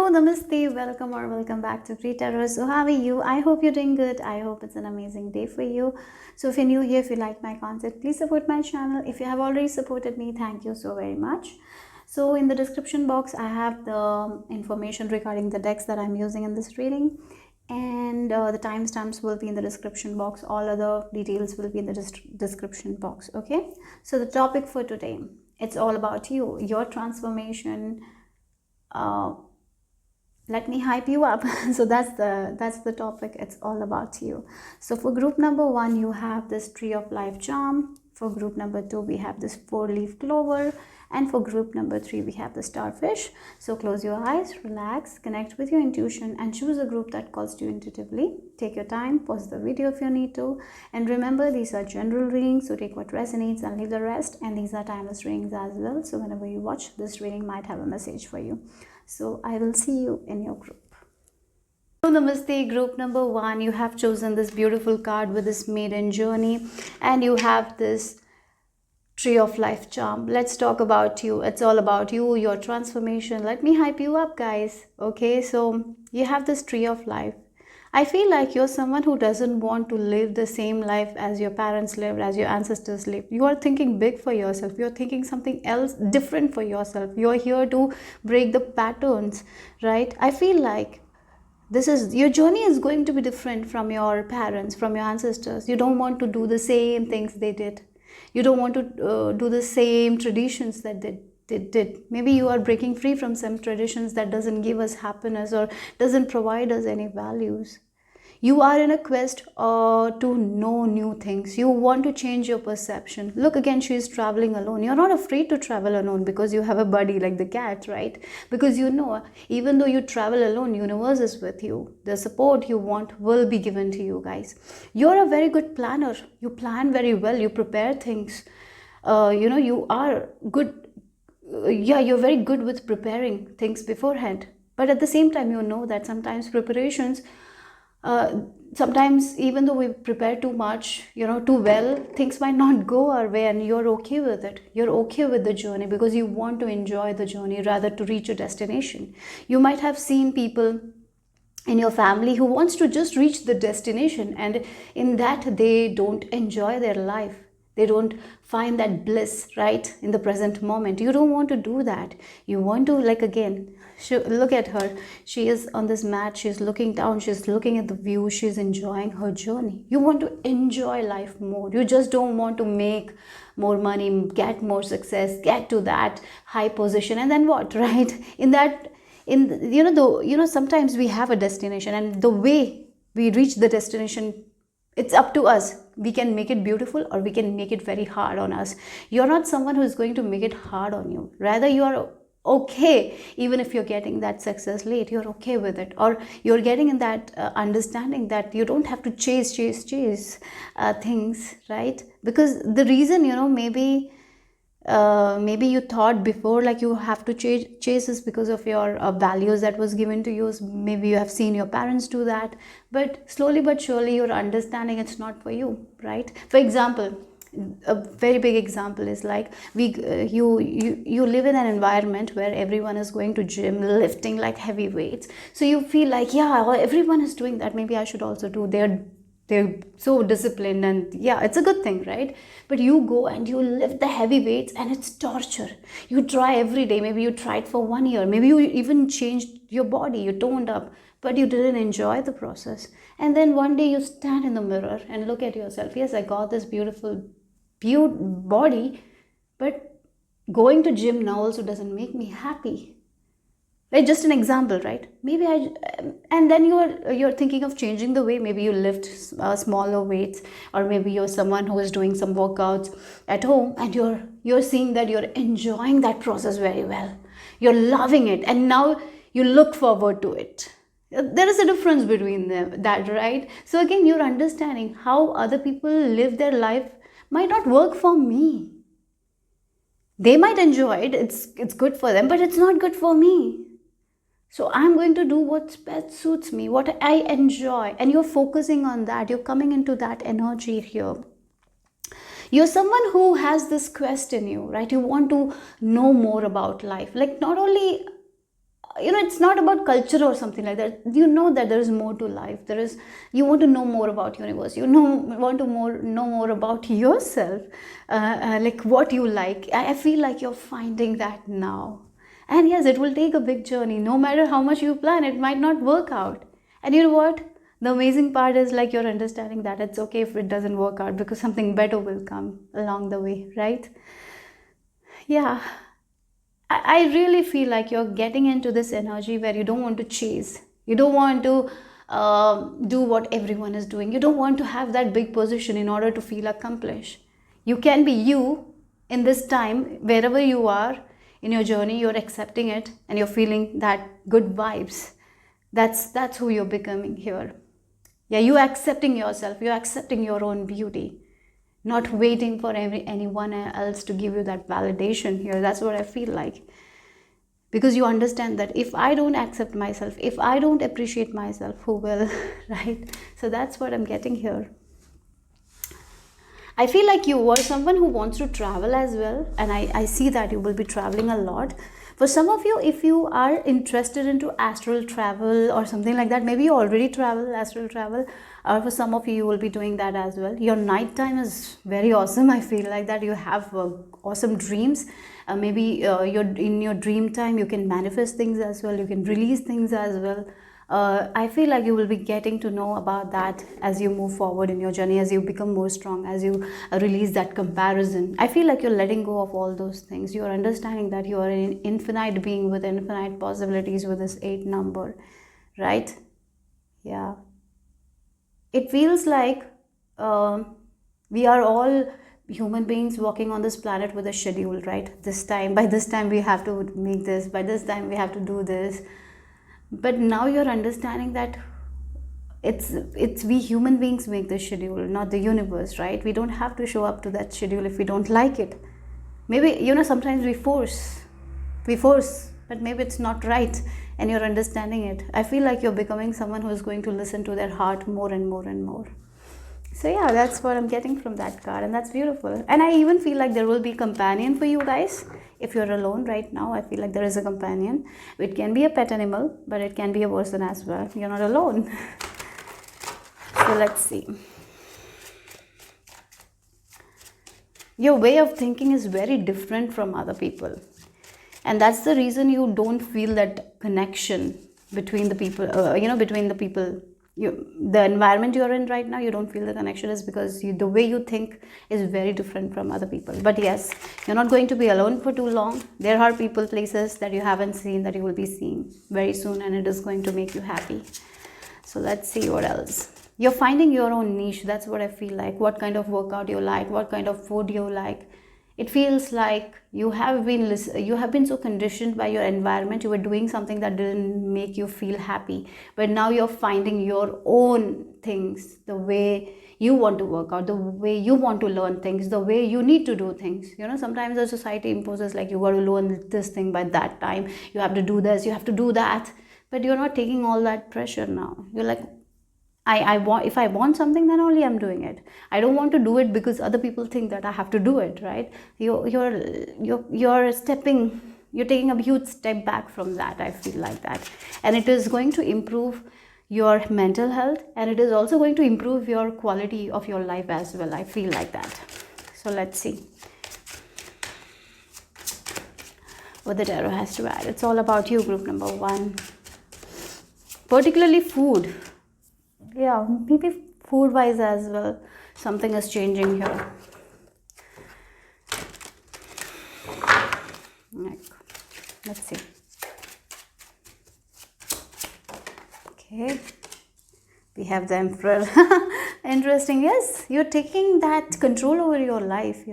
Namaste, welcome or welcome back to greetarot. So how are you? I hope you're doing good. I hope it's an amazing day for you. So if you're new here, if you like my content, please support my channel. If you have already supported me, thank you so very much. So in the description box, I have the information regarding the decks that I'm using in this reading, and the timestamps will be in the description box. All other details will be in the description box. Okay, so the topic for today, it's all about you, your transformation. Let me hype you up. So that's the topic. It's all about you. So for group number 1, you have this tree of life charm. For group number 2, we have this 4-leaf clover, and for group number 3, we have the starfish. So close your eyes, relax, connect with your intuition, and choose a group that calls to you intuitively. Take your time, pause the video if you need to, and remember, these are general readings, so take what resonates and leave the rest. And these are timeless readings as well, so whenever you watch, this reading might have a message for you. So I will see you in your group. So namaste, group number 1. You have chosen this beautiful card with this maiden journey, and you have this tree of life charm. Let's talk about you. It's all about you, your transformation. Let me hype you up, guys. Okay, so you have this tree of life. I feel like you're someone who doesn't want to live the same life as your parents lived, as your ancestors lived. You are thinking big for yourself. You're thinking something else different for yourself. You're here to break the patterns, right? I feel like your journey is going to be different from your parents, from your ancestors. You don't want to do the same things they did. You don't want to do the same traditions that they did. Maybe you are breaking free from some traditions that doesn't give us happiness or doesn't provide us any values. You are in a quest to know new things. You want to change your perception. Look, again, she is traveling alone. You're not afraid to travel alone because you have a buddy like the cat, right? Because you know, even though you travel alone, universe is with you. The support you want will be given to you, guys. You're a very good planner. You plan very well. You prepare things. You are good. You're very good with preparing things beforehand. But at the same time, you know that sometimes preparations, sometimes even though we prepare too much, too well, things might not go our way, and you're okay with it. You're okay with the journey because you want to enjoy the journey rather to reach a destination. You might have seen people in your family who wants to just reach the destination, and in that they don't enjoy their life. They don't find that bliss, right, in the present moment. You don't want to do that. You want to, like, again, look at her. She is on this mat. She's looking down. She's looking at the view. She's enjoying her journey. You want to enjoy life more. You just don't want to make more money, get more success, get to that high position, and then what, right? Sometimes we have a destination, and the way we reach the destination, it's up to us. We can make it beautiful, or we can make it very hard on us. You're not someone who is going to make it hard on you. Rather, you are okay. Even if you're getting that success late, you're okay with it, or you're getting in that understanding that you don't have to chase things, right? Because the reason, maybe you thought before like you have to chase this because of your values that was given to you. Maybe you have seen your parents do that, but slowly but surely you're understanding it's not for you, right? For example, a very big example is like you live in an environment where everyone is going to gym, lifting like heavy weights. So you feel like, yeah, well, everyone is doing that, maybe I should also do. They're so disciplined, and yeah, it's a good thing, right? But you go and you lift the heavy weights, and it's torture. You try every day. Maybe you tried for 1 year. Maybe you even changed your body. You toned up, but you didn't enjoy the process. And then one day you stand in the mirror and look at yourself. Yes, I got this beautiful body, but going to gym now also doesn't make me happy. Right, just an example, right? Maybe and then you're thinking of changing the way. Maybe you lift smaller weights, or maybe you're someone who is doing some workouts at home, and you're seeing that you're enjoying that process very well. You're loving it, and now you look forward to it. There is a difference between that, right? So again, you're understanding how other people live their life might not work for me. They might enjoy it. It's good for them, but it's not good for me. So I'm going to do what best suits me, what I enjoy. And you're focusing on that. You're coming into that energy here. You're someone who has this quest in you, right? You want to know more about life. Like, not only it's not about culture or something like that. You know that there is more to life. You want to know more about universe. Want to know more about yourself, like what you like. I feel like you're finding that now. And yes, it will take a big journey. No matter how much you plan, it might not work out. And you know what? The amazing part is like you're understanding that it's okay if it doesn't work out, because something better will come along the way, right? Yeah. I really feel like you're getting into this energy where you don't want to chase. You don't want to do what everyone is doing. You don't want to have that big position in order to feel accomplished. You can be you in this time, wherever you are in your journey, you're accepting it and you're feeling that good vibes. That's who you're becoming here. Yeah, you accepting yourself, you're accepting your own beauty, not waiting for anyone else to give you that validation here. That's what I feel like, because you understand that if I don't accept myself, if I don't appreciate myself, who will? Right? So that's what I'm getting here. I feel like you are someone who wants to travel as well, and I see that you will be traveling a lot. For some of you, if you are interested into astral travel or something like that, maybe you already travel astral travel, or for some of you, you will be doing that as well. Your nighttime is very awesome. I feel like that you have awesome dreams. Maybe you're in your dream time, you can manifest things as well, you can release things as well. I feel like you will be getting to know about that as you move forward in your journey, as you become more strong, as you release that comparison. I feel like you're letting go of all those things. You're understanding that you are an infinite being with infinite possibilities with this 8 number, right? Yeah. It feels like we are all human beings walking on this planet with a schedule, right? By this time we have to make this, by this time we have to do this. But now you're understanding that it's we human beings make the schedule, not the universe, right? We don't have to show up to that schedule if we don't like it. Maybe sometimes we force, but maybe it's not right, and you're understanding it. I feel like you're becoming someone who is going to listen to their heart more and more and more. So yeah, that's what I'm getting from that card, and that's beautiful. And I even feel like there will be companion for you guys. If you're alone right now, I feel like there is a companion. It can be a pet animal, but it can be a person as well. You're not alone. So let's see. Your way of thinking is very different from other people, and that's the reason you don't feel that connection between the people. Between the people. The environment you're in right now, you don't feel the connection, is because the way you think is very different from other people. But yes, you're not going to be alone for too long. There are people, places that you haven't seen that you will be seeing very soon, and it is going to make you happy. So let's see what else. You're finding your own niche. That's what I feel like. What kind of workout you like, what kind of food you like. It feels like you have been so conditioned by your environment. You were doing something that didn't make you feel happy, but now you're finding your own things, the way you want to work out, the way you want to learn things, the way you need to do things. Sometimes the society imposes like you got to learn this thing by that time, you have to do this, you have to do that, but you're not taking all that pressure now. You're like, if I want something, then only I'm doing it. I don't want to do it because other people think that I have to do it, right? You're taking a huge step back from that. I feel like that, and it is going to improve your mental health, and it is also going to improve your quality of your life as well. I feel like that. So let's see what the tarot has to add. It's all about you, group number 1, particularly food. Yeah, maybe food wise as well, something is changing here. Let's see. Okay, we have the Emperor. Interesting. Yes, you're taking that control over your life.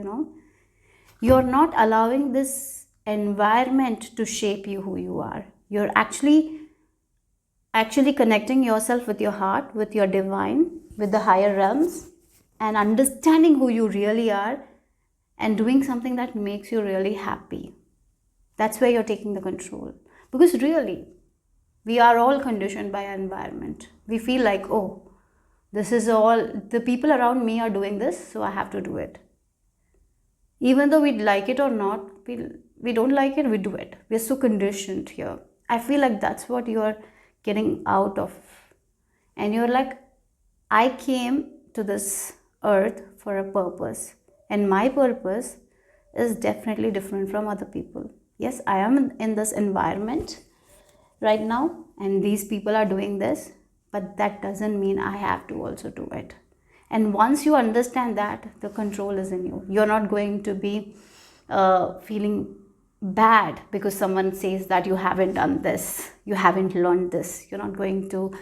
You're not allowing this environment to shape you who you are. You're actually connecting yourself with your heart, with your divine, with the higher realms, and understanding who you really are, and doing something that makes you really happy. That's where you're taking the control. Because really, we are all conditioned by our environment. We feel like, oh, this is all, the people around me are doing this, so I have to do it. Even though we like it or not, we don't like it, we do it. We're so conditioned here. I feel like that's what you're getting out of. And you're like, I came to this earth for a purpose, and my purpose is definitely different from other people. Yes, I am in this environment right now, and these people are doing this, but that doesn't mean I have to also do it. And once you understand that, the control is in you. You're not going to be feeling bad because someone says that you haven't done this, you haven't learned this. You're not going to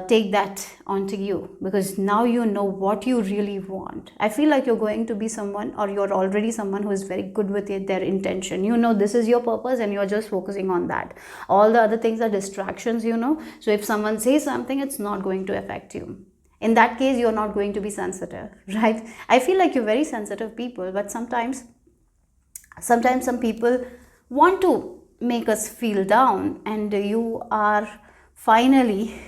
take that onto you, because now you know what you really want. I feel like you're going to be someone, or you're already someone who is very good with it, their intention. You know this is your purpose and you're just focusing on that. All the other things are distractions, you know. So if someone says something, it's not going to affect you. In that case, you're not going to be sensitive, right? I feel like you're very sensitive people, but sometimes some people want to make us feel down, and you are finally,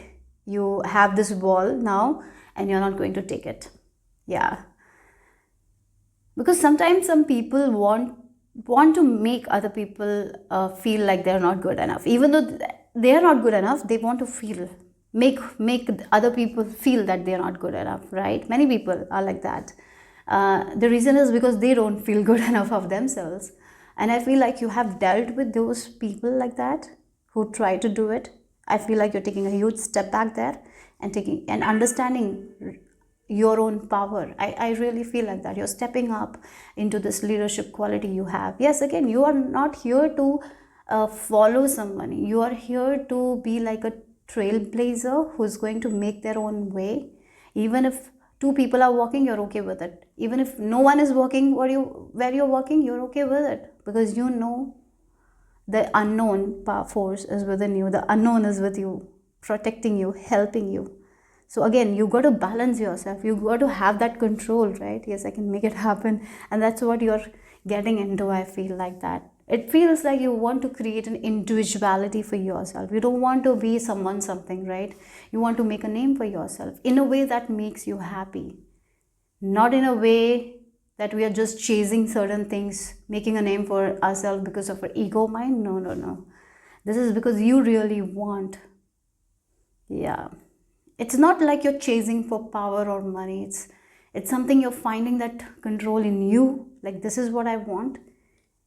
you have this ball now and you're not going to take it. Yeah, because sometimes some people want to make other people feel like they're not good enough, even though they are not good enough. They want to feel, make other people feel that they're not good enough, right? Many people are like that. The reason is because they don't feel good enough of themselves. And I feel like you have dealt with those people like that, who try to do it. I feel like you're taking a huge step back there, and taking and understanding your own power. I really feel like that you're stepping up into this leadership quality you have. Yes, again, you are not here to follow someone. You are here to be like a trailblazer who's going to make their own way. Even if two people are walking, you're okay with it. Even if no one is walking where you're walking, you're okay with it, because you know the unknown force is within you. The unknown is with you, protecting you, helping you. So again, you got to balance yourself. You got to have that control, right? Yes, I can make it happen. And that's what you're getting into. I feel like that. It feels like you want to create an individuality for yourself. You don't want to be someone something, right? You want to make a name for yourself in a way that makes you happy. Not in a way that we are just chasing certain things, making a name for ourselves because of our ego mind. No, no, no. This is because you really want. Yeah. It's not like you're chasing for power or money. It's something you're finding that control in you. Like, this is what I want.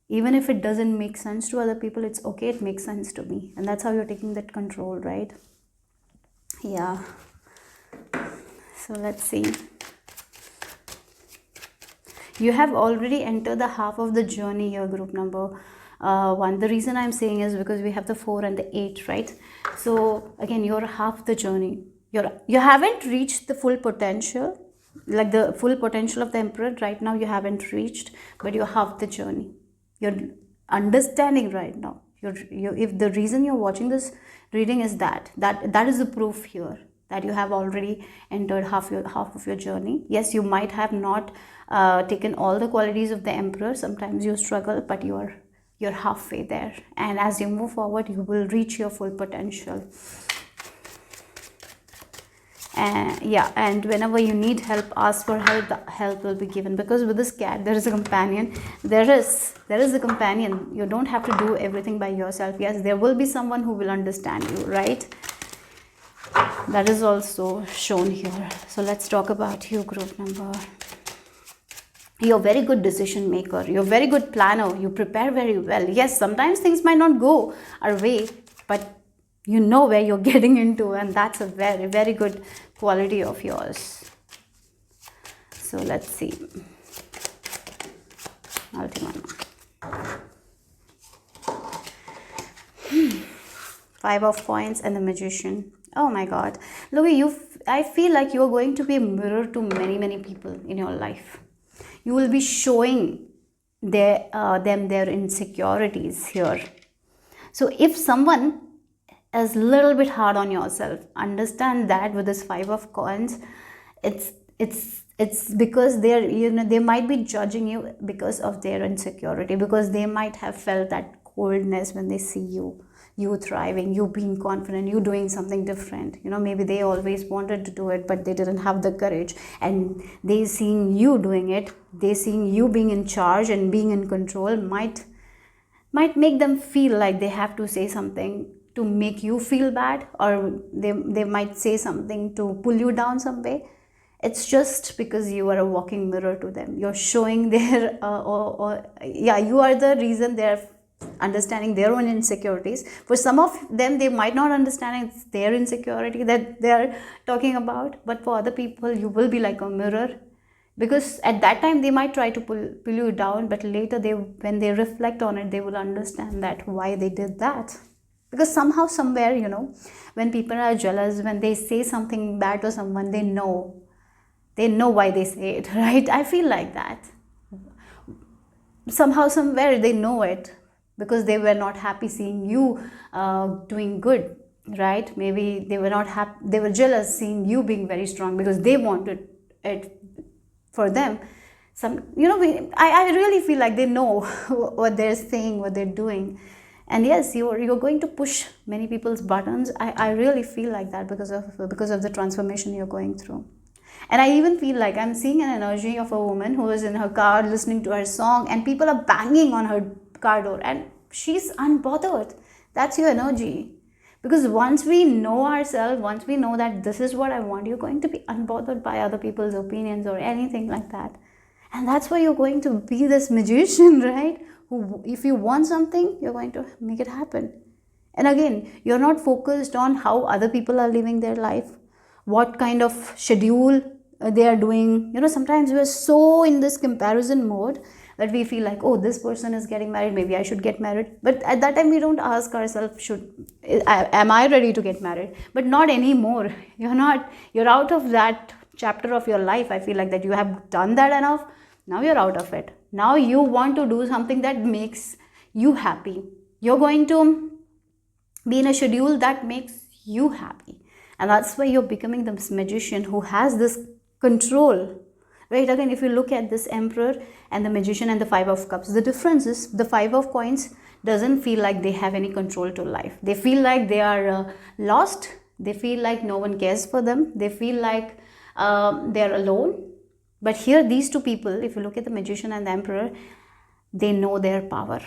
Even if it doesn't make sense to other people, it's okay. It makes sense to me. And that's how you're taking that control, right? Yeah. So let's see. You have already entered the half of the journey here, group number 1. The reason I'm saying is because we have the 4 and the 8, right? So again, you're half the journey. You haven't reached the full potential, like the full potential of the Emperor right now. You haven't reached, but you're half the journey. You're understanding right now. If the reason you're watching this reading is that is the proof here that you have already entered half of your journey. Yes, you might have not taken all the qualities of the Emperor. Sometimes you struggle, but you're halfway there. And as you move forward, you will reach your full potential. And whenever you need help, ask for help. The help will be given, because with this cat there is a companion. There is a companion. You don't have to do everything by yourself. Yes, there will be someone who will understand you, right? That is also shown here. So let's talk about you, group number. You're a very good decision maker. You're a very good planner. You prepare very well. Yes, sometimes things might not go our way, but you know where you're getting into, and that's a very, very good quality of yours. So let's see. Ultima. 5 of Coins and the Magician. Oh my God. Look, I feel like you're going to be a mirror to many, many people in your life. You will be showing them their insecurities here. So if someone is a little bit hard on yourself, understand that with this 5 of Coins, it's because they might be judging you because of their insecurity, because they might have felt that coldness when they see you thriving, you being confident, you doing something different. Maybe they always wanted to do it, but they didn't have the courage, and they seeing you doing it, they seeing you being in charge and being in control, might might make them feel like they have to say something to make you feel bad, or they might say something to pull you down some way. It's just because you are a walking mirror to them. You're showing their or yeah, you are the reason they're understanding their own insecurities. For some of them, they might not understand it's their insecurity that they are talking about, but for other people, you will be like a mirror, because at that time they might try to pull you down, but later they, when they reflect on it, they will understand that why they did that. Because somehow, somewhere, when people are jealous, when they say something bad to someone, they know why they say it. Right? I feel like that somehow, somewhere, they know it, because they were not happy seeing you doing good, right? Maybe they were not happy, they were jealous seeing you being very strong, because they wanted it for them. I really feel like they know what they're saying, what they're doing. And yes, you're going to push many people's buttons. I really feel like that, because of the transformation you're going through. And I even feel like I'm seeing an energy of a woman who is in her car listening to her song, and people are banging on her car door, and she's unbothered. That's your energy. Because once we know ourselves, once we know that this is what I want, you're going to be unbothered by other people's opinions or anything like that. And that's why you're going to be this magician, right? Who, if you want something, you're going to make it happen. And again, you're not focused on how other people are living their life, what kind of schedule they are doing. Sometimes we're so in this comparison mode that we feel like, oh, this person is getting married, maybe I should get married. But at that time, we don't ask ourselves, am I ready to get married? But not anymore. You're out of that chapter of your life. I feel like that you have done that enough. Now you're out of it. Now you want to do something that makes you happy. You're going to be in a schedule that makes you happy. And that's why you're becoming this magician who has this control, right? Again, if you look at this emperor and the magician and the 5 of cups, the difference is the 5 of coins doesn't feel like they have any control to life. They feel like they are lost. They feel like no one cares for them. They feel like they're alone. But here, these two people, if you look at the magician and the emperor, they know their power,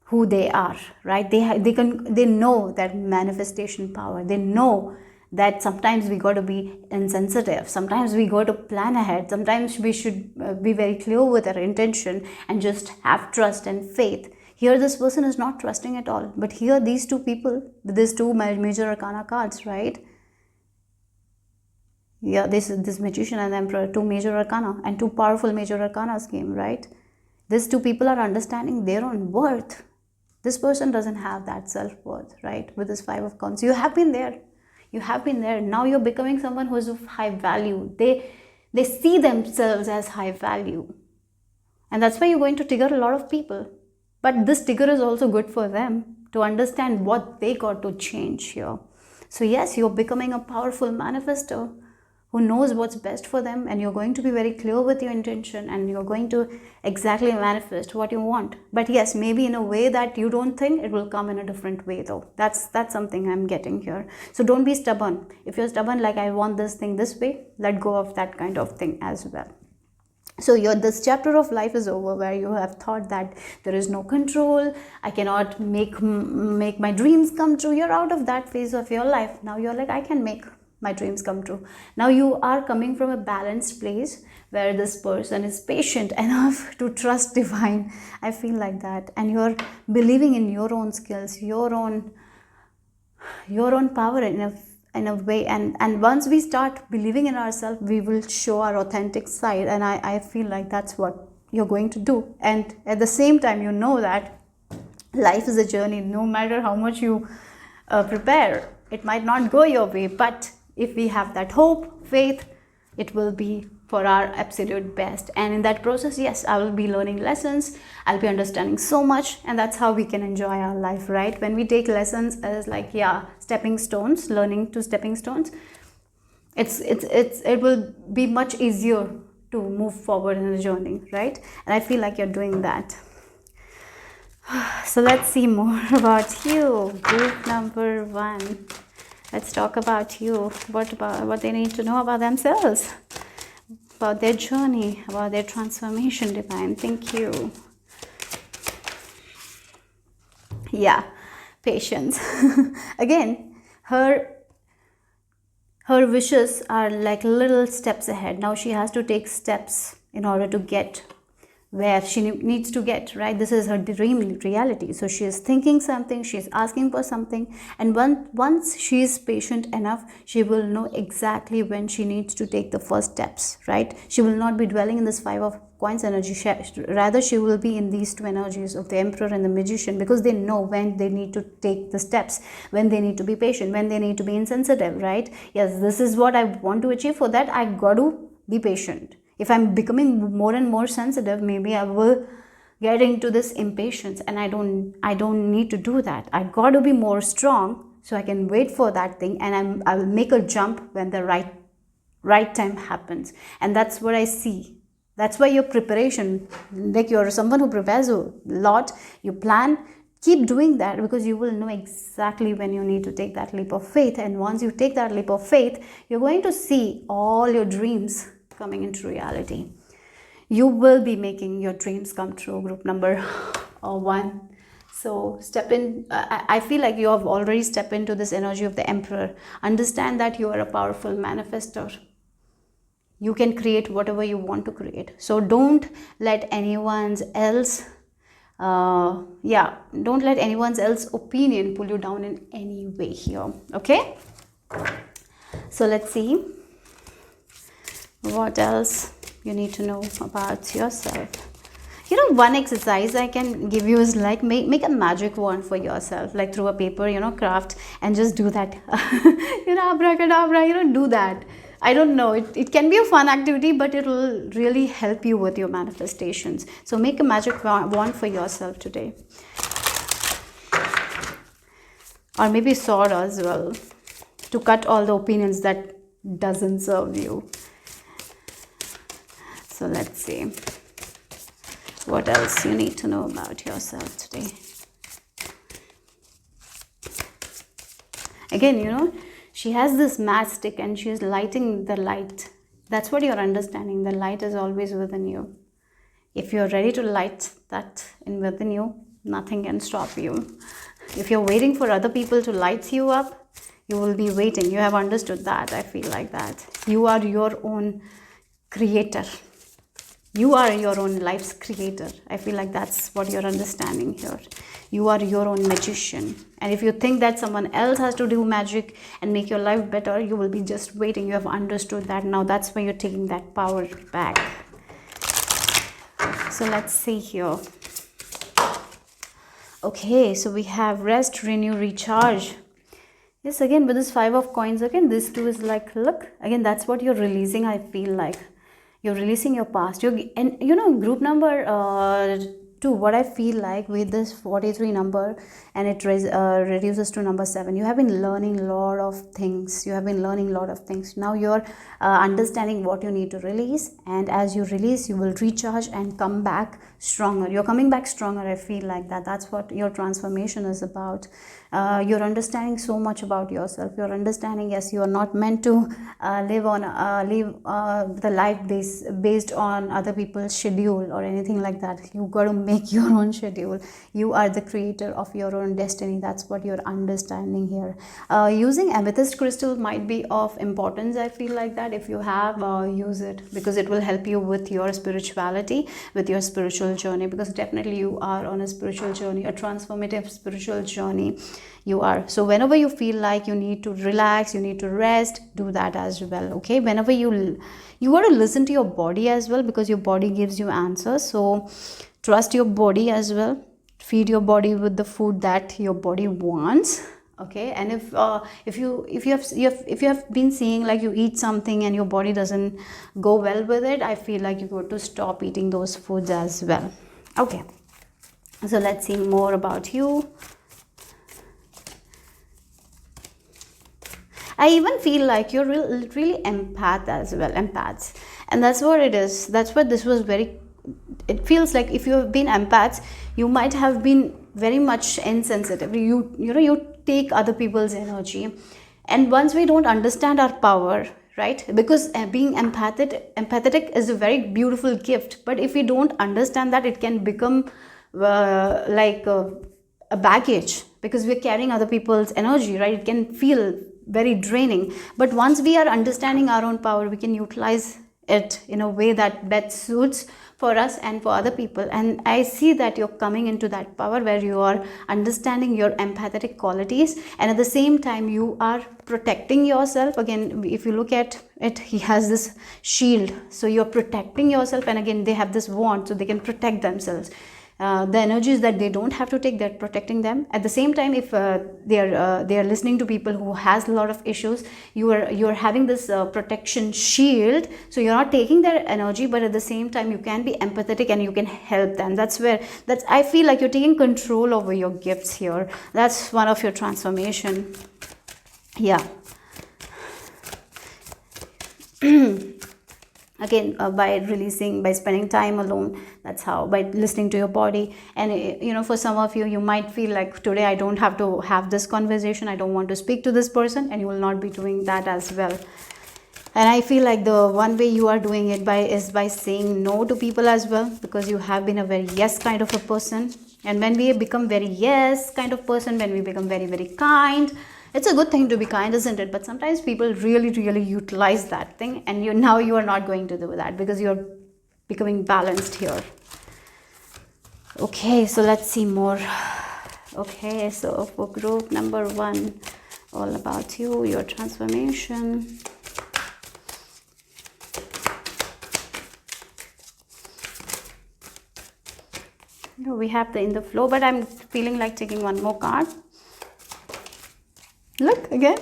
who they are, right? They know that manifestation power. They know that sometimes we got to be insensitive, sometimes we got to plan ahead, sometimes we should be very clear with our intention and just have trust and faith. Here this person is not trusting at all, but here these two people, these two major arcana cards, right? Yeah, this magician and emperor, two major arcana and two powerful major arcanas came, right? These two people are understanding their own worth. This person doesn't have that self-worth, right? With this 5 of coins, you have been there. You have been there. Now you're becoming someone who is of high value. They see themselves as high value. And that's why you're going to trigger a lot of people. But this trigger is also good for them to understand what they got to change here. So yes, you're becoming a powerful manifestor who knows what's best for them, and you're going to be very clear with your intention, and you're going to exactly manifest what you want. But yes, maybe in a way that you don't think, it will come in a different way though. That's something I'm getting here. So don't be stubborn. If you're stubborn, like I want this thing this way, let go of that kind of thing as well. So this chapter of life is over, where you have thought that there is no control, I cannot make my dreams come true. You're out of that phase of your life. Now you're like, I can make my dreams come true. Now you are coming from a balanced place where this person is patient enough to trust divine. I feel like that. And you're believing in your own skills, your own power in a way. And once we start believing in ourselves, we will show our authentic side. And I feel like that's what you're going to do. And at the same time, you know that life is a journey. No matter how much you prepare, it might not go your way, but if we have that hope, faith, it will be for our absolute best. And in that process, yes, I will be learning lessons, I'll be understanding so much, and that's how we can enjoy our life, right? When we take lessons as like, stepping stones, learning to stepping stones, it will be much easier to move forward in the journey, right? And I feel like you're doing that. So let's see more about you, group number 1. Let's talk about you. What they need to know about themselves, about their journey, about their transformation, divine. Thank you. Yeah, patience. Again, her wishes are like little steps ahead. Now she has to take steps in order to get where she needs to get, right? This is her dream reality. So she is thinking something, she's asking for something, and once she is patient enough, she will know exactly when she needs to take the first steps, right? She will not be dwelling in this five of coins energy. Rather, she will be in these two energies of the emperor and the magician, because they know when they need to take the steps, when they need to be patient, when they need to be insensitive, right? Yes, this is what I want to achieve. For that, I got to be patient. If I'm becoming more and more sensitive, maybe I will get into this impatience, and I don't need to do that. I got to be more strong so I can wait for that thing, and I will make a jump when the right time happens. And that's what I see. That's why your preparation, like you're someone who prepares a lot, you plan, keep doing that, because you will know exactly when you need to take that leap of faith. And once you take that leap of faith, you're going to see all your dreams coming into reality. You will be making your dreams come true, group number 1. So step in. I feel like you have already stepped into this energy of the emperor. Understand that you are a powerful manifestor. You can create whatever you want to create. So don't let anyone's else don't let anyone's else opinion pull you down in any way here. Okay, so let's see what else you need to know about yourself. You know, one exercise I can give you is like make a magic wand for yourself, like through a paper, craft, and just do that. Abracadabra, do that. I don't know, it can be a fun activity, but it will really help you with your manifestations. So make a magic wand for yourself today. Or maybe sword as well, to cut all the opinions that doesn't serve you. So let's see what else you need to know about yourself today. Again, she has this matchstick and she's lighting the light. That's what you're understanding. The light is always within you. If you're ready to light that in within you, nothing can stop you. If you're waiting for other people to light you up, you will be waiting. You have understood that. I feel like that. You are your own creator. You are your own life's creator. I feel like that's what you're understanding here. You are your own magician. And if you think that someone else has to do magic and make your life better, you will be just waiting. You have understood that. Now that's why you're taking that power back. So let's see here. Okay, so we have rest, renew, recharge. Yes, again, with this 5 of coins, again, this too is like, look, again, that's what you're releasing, I feel like. You're releasing your past. Group number 2, what I feel like with this 43 number, and it reduces to number 7. You have been learning a lot of things. Now you're understanding what you need to release. And as you release, you will recharge and come back stronger. You're coming back stronger. I feel like that. That's what your transformation is about. You're understanding so much about yourself. You're understanding, yes, you are not meant to live the life based on other people's schedule or anything like that. You got to make your own schedule. You are the creator of your own destiny. That's what you're understanding here. Using amethyst crystal might be of importance. I feel like that. If you have, use it, because it will help you with your spirituality, with your spiritual journey, because definitely you are on a spiritual journey, a transformative spiritual journey. You are. So whenever you feel like you need to relax, you need to rest, do that as well. Okay, whenever you got to listen to your body as well, because your body gives you answers. So trust your body as well. Feed your body with the food that your body wants. Okay, and if you have been seeing like you eat something and your body doesn't go well with it, I feel like you got to stop eating those foods as well. Okay, so let's see more about you. I even feel like you're really empath as well, empaths. And that's what it is. That's what this was very, it feels like if you have been empaths, you might have been very much insensitive. You take other people's energy. And once we don't understand our power, right? Because being empathetic is a very beautiful gift. But if we don't understand that, it can become a a baggage, because we're carrying other people's energy, right? It can feel very draining, but once we are understanding our own power, we can utilize it in a way that best suits for us and for other people. And I see that you're coming into that power where you are understanding your empathetic qualities, and at the same time you are protecting yourself. Again, if you look at it, he has this shield, so you're protecting yourself, and again they have this wand, so they can protect themselves. The energies that they don't have to take, they're protecting them. At the same time, if they are listening to people who has a lot of issues, you're having this protection shield, so you're not taking their energy, but at the same time you can be empathetic and you can help them. That's I feel like you're taking control over your gifts here. That's one of your transformation. Yeah. Again, by releasing, by spending time alone, that's how, by listening to your body. And for some of you, you might feel like, today I don't have to have this conversation, I don't want to speak to this person, and you will not be doing that as well. And I feel like the one way you are doing it is by saying no to people as well, because you have been a very yes kind of a person. And when we become very yes kind of person, when we become very, very kind, it's a good thing to be kind, isn't it? But sometimes people really, really utilize that thing, and now you are not going to do that, because you're becoming balanced here. Okay, so let's see more. Okay, so for group number 1, all about you, your transformation. We have the in the flow, but I'm feeling like taking one more card. Look again,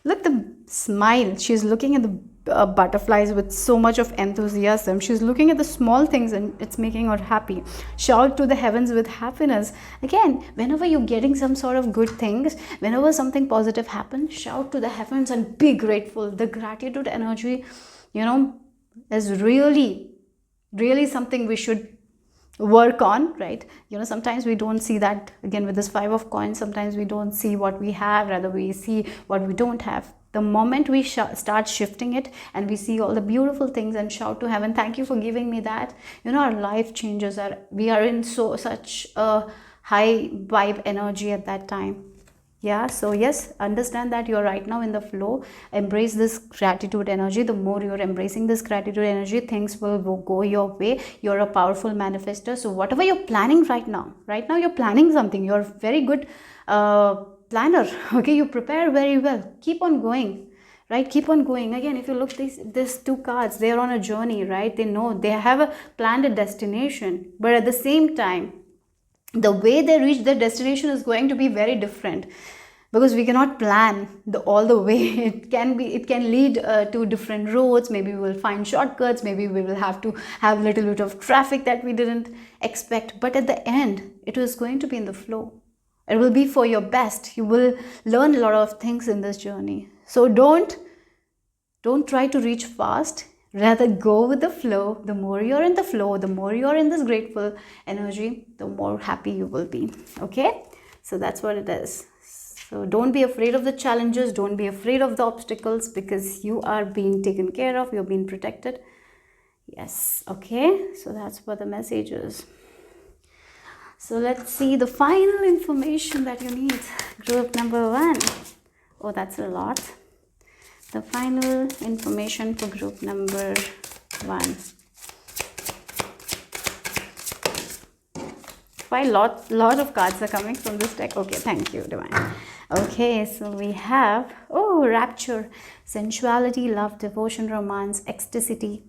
look, the smile. She's looking at the butterflies with so much of enthusiasm. She's looking at the small things and it's making her happy. Shout to the heavens with happiness. Again, whenever you're getting some sort of good things, whenever something positive happens, shout to the heavens and be grateful. The gratitude energy, is really, really something we should work on, right? Sometimes we don't see that. Again, with this 5 of coins, sometimes we don't see what we have, rather we see what we don't have. The moment we start shifting it and we see all the beautiful things and shout to heaven, thank you for giving me that, our life changes. We are in such a high vibe energy at that time. Yeah, so yes, understand that you're right now in the flow. Embrace this gratitude energy. The more you're embracing this gratitude energy, things will go your way. You're a powerful manifester. So whatever you're planning right now you're planning something. You're a very good planner. Okay, you prepare very well. Keep on going, right? Keep on going. Again, if you look these 2 cards, they're on a journey, right? They know they have planned a destination, but at the same time, the way they reach their destination is going to be very different, because we cannot plan all the way. It can lead to different roads. Maybe we will find shortcuts, maybe we will have to have a little bit of traffic that we didn't expect, but at the end it is going to be in the flow. It will be for your best. You will learn a lot of things in this journey. So don't try to reach fast. Rather go with the flow. The more you're in the flow, the more you're in this grateful energy, the more happy you will be. Okay, so that's what it is. So don't be afraid of the challenges, don't be afraid of the obstacles, because you are being taken care of, you're being protected. Yes, okay, so that's what the message is. So let's see the final information that you need. Group number 1. Oh, that's a lot. The final information for group number 1. Quite lot of cards are coming from this deck. Okay, thank you, Divine. Okay, so we have, rapture, sensuality, love, devotion, romance, ecstasy.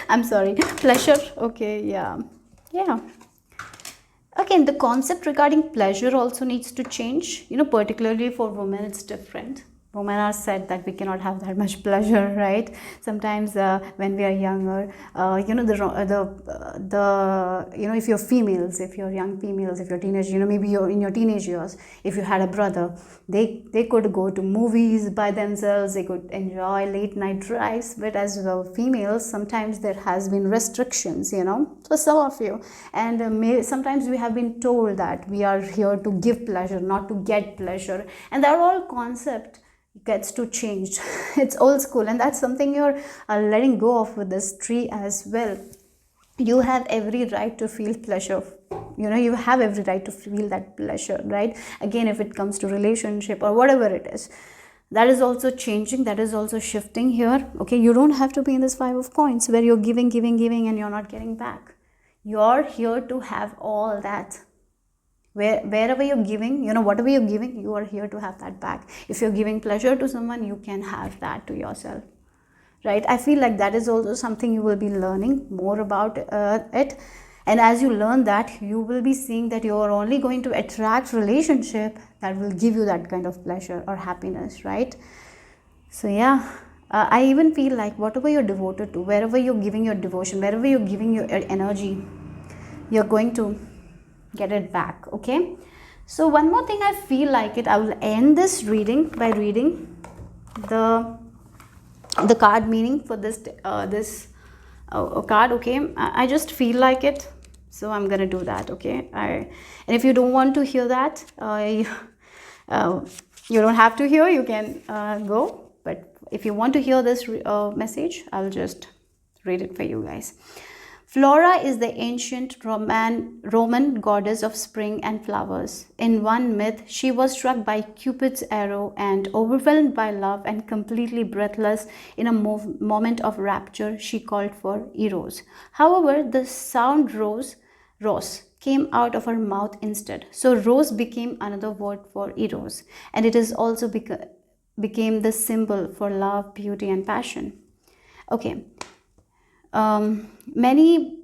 I'm sorry, pleasure. Okay, yeah. Again, the concept regarding pleasure also needs to change. Particularly for women, it's different. Women are said that we cannot have that much pleasure, right? Sometimes when we are younger, if you're females, if you're young females, if you're teenagers, maybe you're in your teenage years, if you had a brother, they could go to movies by themselves, they could enjoy late night drives. But as well, females, sometimes there has been restrictions, for some of you. And sometimes we have been told that we are here to give pleasure, not to get pleasure. And that all concept gets to change. It's old school, and that's something you're letting go of with this tree as well. you have every right to feel pleasure. You have every right to feel that pleasure, right? Again, if it comes to relationship or whatever it is, that is also changing, that is also shifting here. Okay, you don't have to be in this 5 of coins where you're giving and you're not getting back. You're here to have all that. Wherever you're giving, whatever you're giving, you are here to have that back. If you're giving pleasure to someone, you can have that to yourself, right? I feel like that is also something you will be learning more about it. And as you learn that, you will be seeing that you are only going to attract relationship that will give you that kind of pleasure or happiness, right? So yeah, I even feel like whatever you're devoted to, wherever you're giving your devotion, wherever you're giving your energy, you're going to get it back. Okay, so one more thing, I feel like it, I will end this reading by reading the card meaning for this card. Okay, I just feel like it, so I'm gonna do that. Okay, and if you don't want to hear that, uh, you don't have to hear, you can go, but if you want to hear this message, I'll just read it for you guys. Flora is the ancient Roman goddess of spring and flowers. In one myth, she was struck by Cupid's arrow and, overwhelmed by love and completely breathless in a moment of rapture, she called for Eros. However, the sound rose came out of her mouth instead. So rose became another word for Eros, and it is also became the symbol for love, beauty, and passion. Okay, many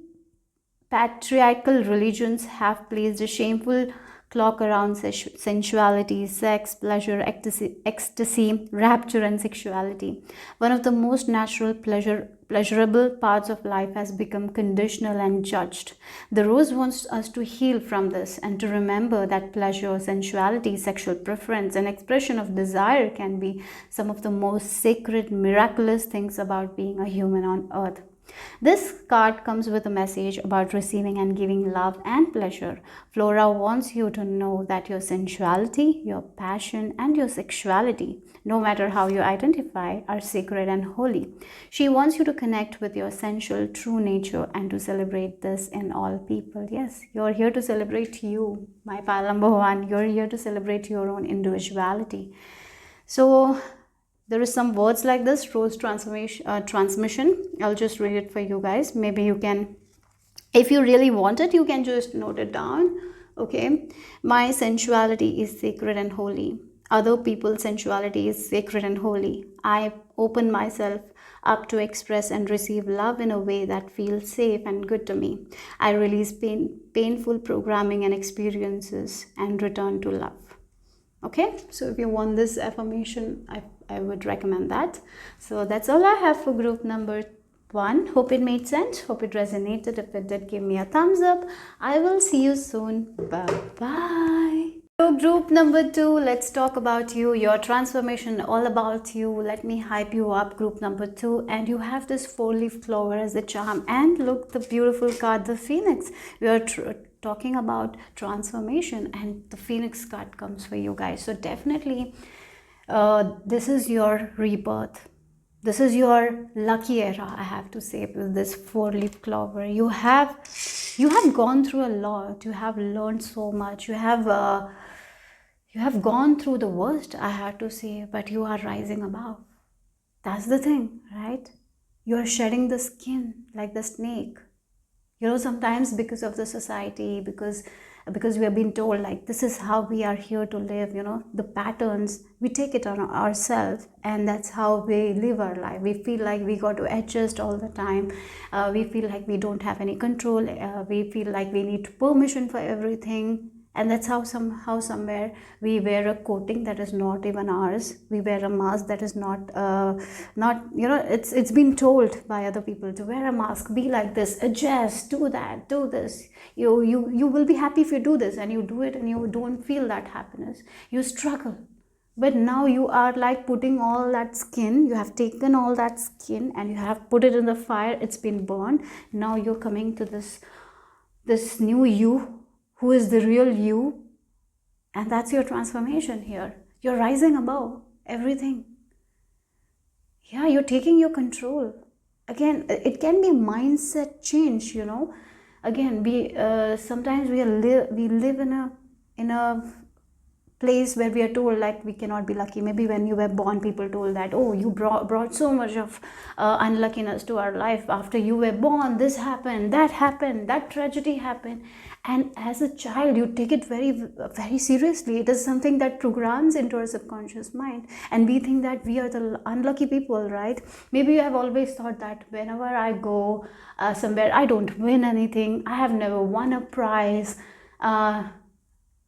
patriarchal religions have placed a shameful clock around sensuality, sex, pleasure, ecstasy, rapture, and sexuality. One of the most natural, pleasurable parts of life has become conditional and judged. The Rose wants us to heal from this and to remember that pleasure, sensuality, sexual preference, and expression of desire can be some of the most sacred, miraculous things about being a human on earth. This card comes with a message about receiving and giving love and pleasure. Flora wants you to know that your sensuality, your passion, and your sexuality, no matter how you identify, are sacred and holy. She wants you to connect with your sensual, true nature and to celebrate this in all people. Yes, you're here to celebrate you, my pal number one. You're here to celebrate your own individuality. So, there is some words like this, rose transmission. I'll just read it for you guys. Maybe you can, if you really want it, you can just note it down. Okay, my sensuality is sacred and holy. Other people's sensuality is sacred and holy. I open myself up to express and receive love in a way that feels safe and good to me. I release painful programming and experiences and return to love. Okay, so if you want this affirmation, I would recommend that. So that's all I have for group number 1. Hope it made sense, hope it resonated. If it did, give me a thumbs up. I will see you soon. Bye bye. So group number 2, let's talk about you, your transformation, all about you. Let me hype you up, group number 2. And you have this 4-leaf clover as the charm, and look, the beautiful card, the phoenix. We are talking about transformation, and the phoenix card comes for you guys. So definitely this is your rebirth, this is your lucky era, I have to say. With this 4-leaf clover, you have gone through a lot, you have learned so much, you have gone through the worst, I have to say, but you are rising above. That's the thing, right? You're shedding the skin like the snake. Sometimes because of the society, because we have been told like this is how we are here to live, the patterns, we take it on ourselves, and that's how we live our life. We feel like we got to adjust all the time. We feel like we don't have any control. We feel like we need permission for everything. And that's how somewhere we wear a coating that is not even ours. We wear a mask that is not it's been told by other people to wear a mask, be like this, adjust, do that, do this. You will be happy if you do this, and you do it and you don't feel that happiness. You struggle. But now you are like putting all that skin, you have taken all that skin and you have put it in the fire, it's been burned. Now you're coming to this new you, who is the real you, and that's your transformation here. You're rising above everything. Yeah, you're taking your control. again, it can be mindset change, you know. Again, we sometimes we live in a place where we are told like we cannot be lucky. Maybe when you were born, people told that, oh, you brought so much of unluckiness to our life. After you were born, this happened, that tragedy happened. And as a child, you take it very, very seriously. It is something that programs into our subconscious mind, and we think that we are the unlucky people, right? Maybe you have always thought that whenever I go somewhere, I don't win anything, I have never won a prize.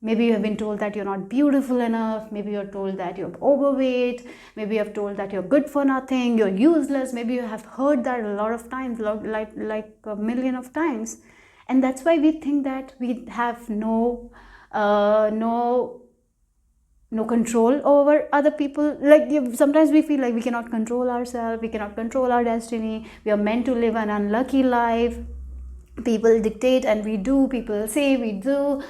Maybe you have been told that you're not beautiful enough. Maybe you're told that you're overweight. Maybe you're told that you're good for nothing, you're useless. Maybe you have heard that a lot of times, like a million of times. And that's why we think that we have no control over other people. Like sometimes we feel like we cannot control ourselves, we cannot control our destiny. We are meant to live an unlucky life. People dictate and we do, people say we do,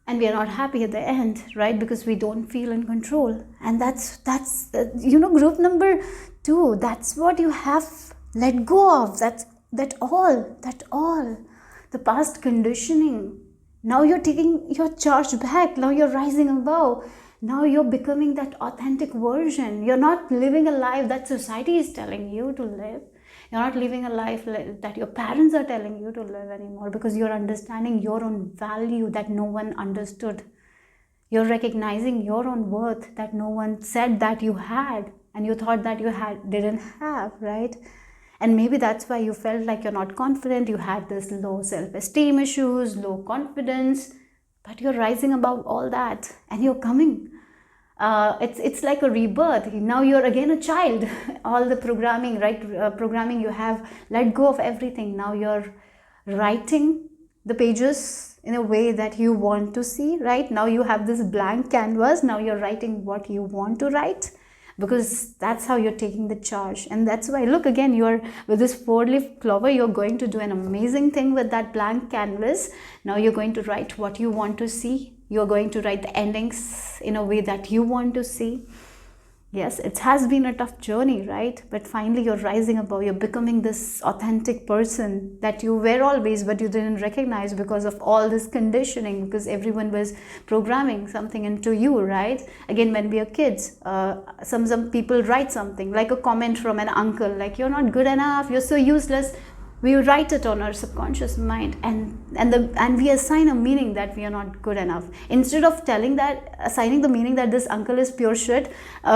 and we are not happy at the end, right? Because we don't feel in control. And that's group number 2, that's what you have let go of. That all the past conditioning. Now you're taking your charge back. Now you're rising above. Now you're becoming that authentic version. You're not living a life that society is telling you to live. You're not living a life that your parents are telling you to live anymore, because you're understanding your own value that no one understood. You're recognizing your own worth that no one said that you had, and you thought that you didn't have, right? And maybe that's why you felt like you're not confident. You had this low self-esteem issues, low confidence, but you're rising above all that and you're coming. It's like a rebirth. Now you're again a child. All the programming, right? Programming, you have let go of everything. Now you're writing the pages in a way that you want to see, right? Now you have this blank canvas. Now you're writing what you want to write, because that's how you're taking the charge. And that's why, look, again, you're with this 4-leaf clover, you're going to do an amazing thing with that blank canvas. Now you're going to write what you want to see. You're going to write the endings in a way that you want to see. Yes, it has been a tough journey, right? But finally you're rising above. You're becoming this authentic person that you were always, but you didn't recognize because of all this conditioning, because everyone was programming something into you, right? Again, when we are kids, some people write something like a comment from an uncle, like you're not good enough, you're so useless. We write it on our subconscious mind, and we assign a meaning that we are not good enough. Instead of assigning the meaning that this uncle is pure shit,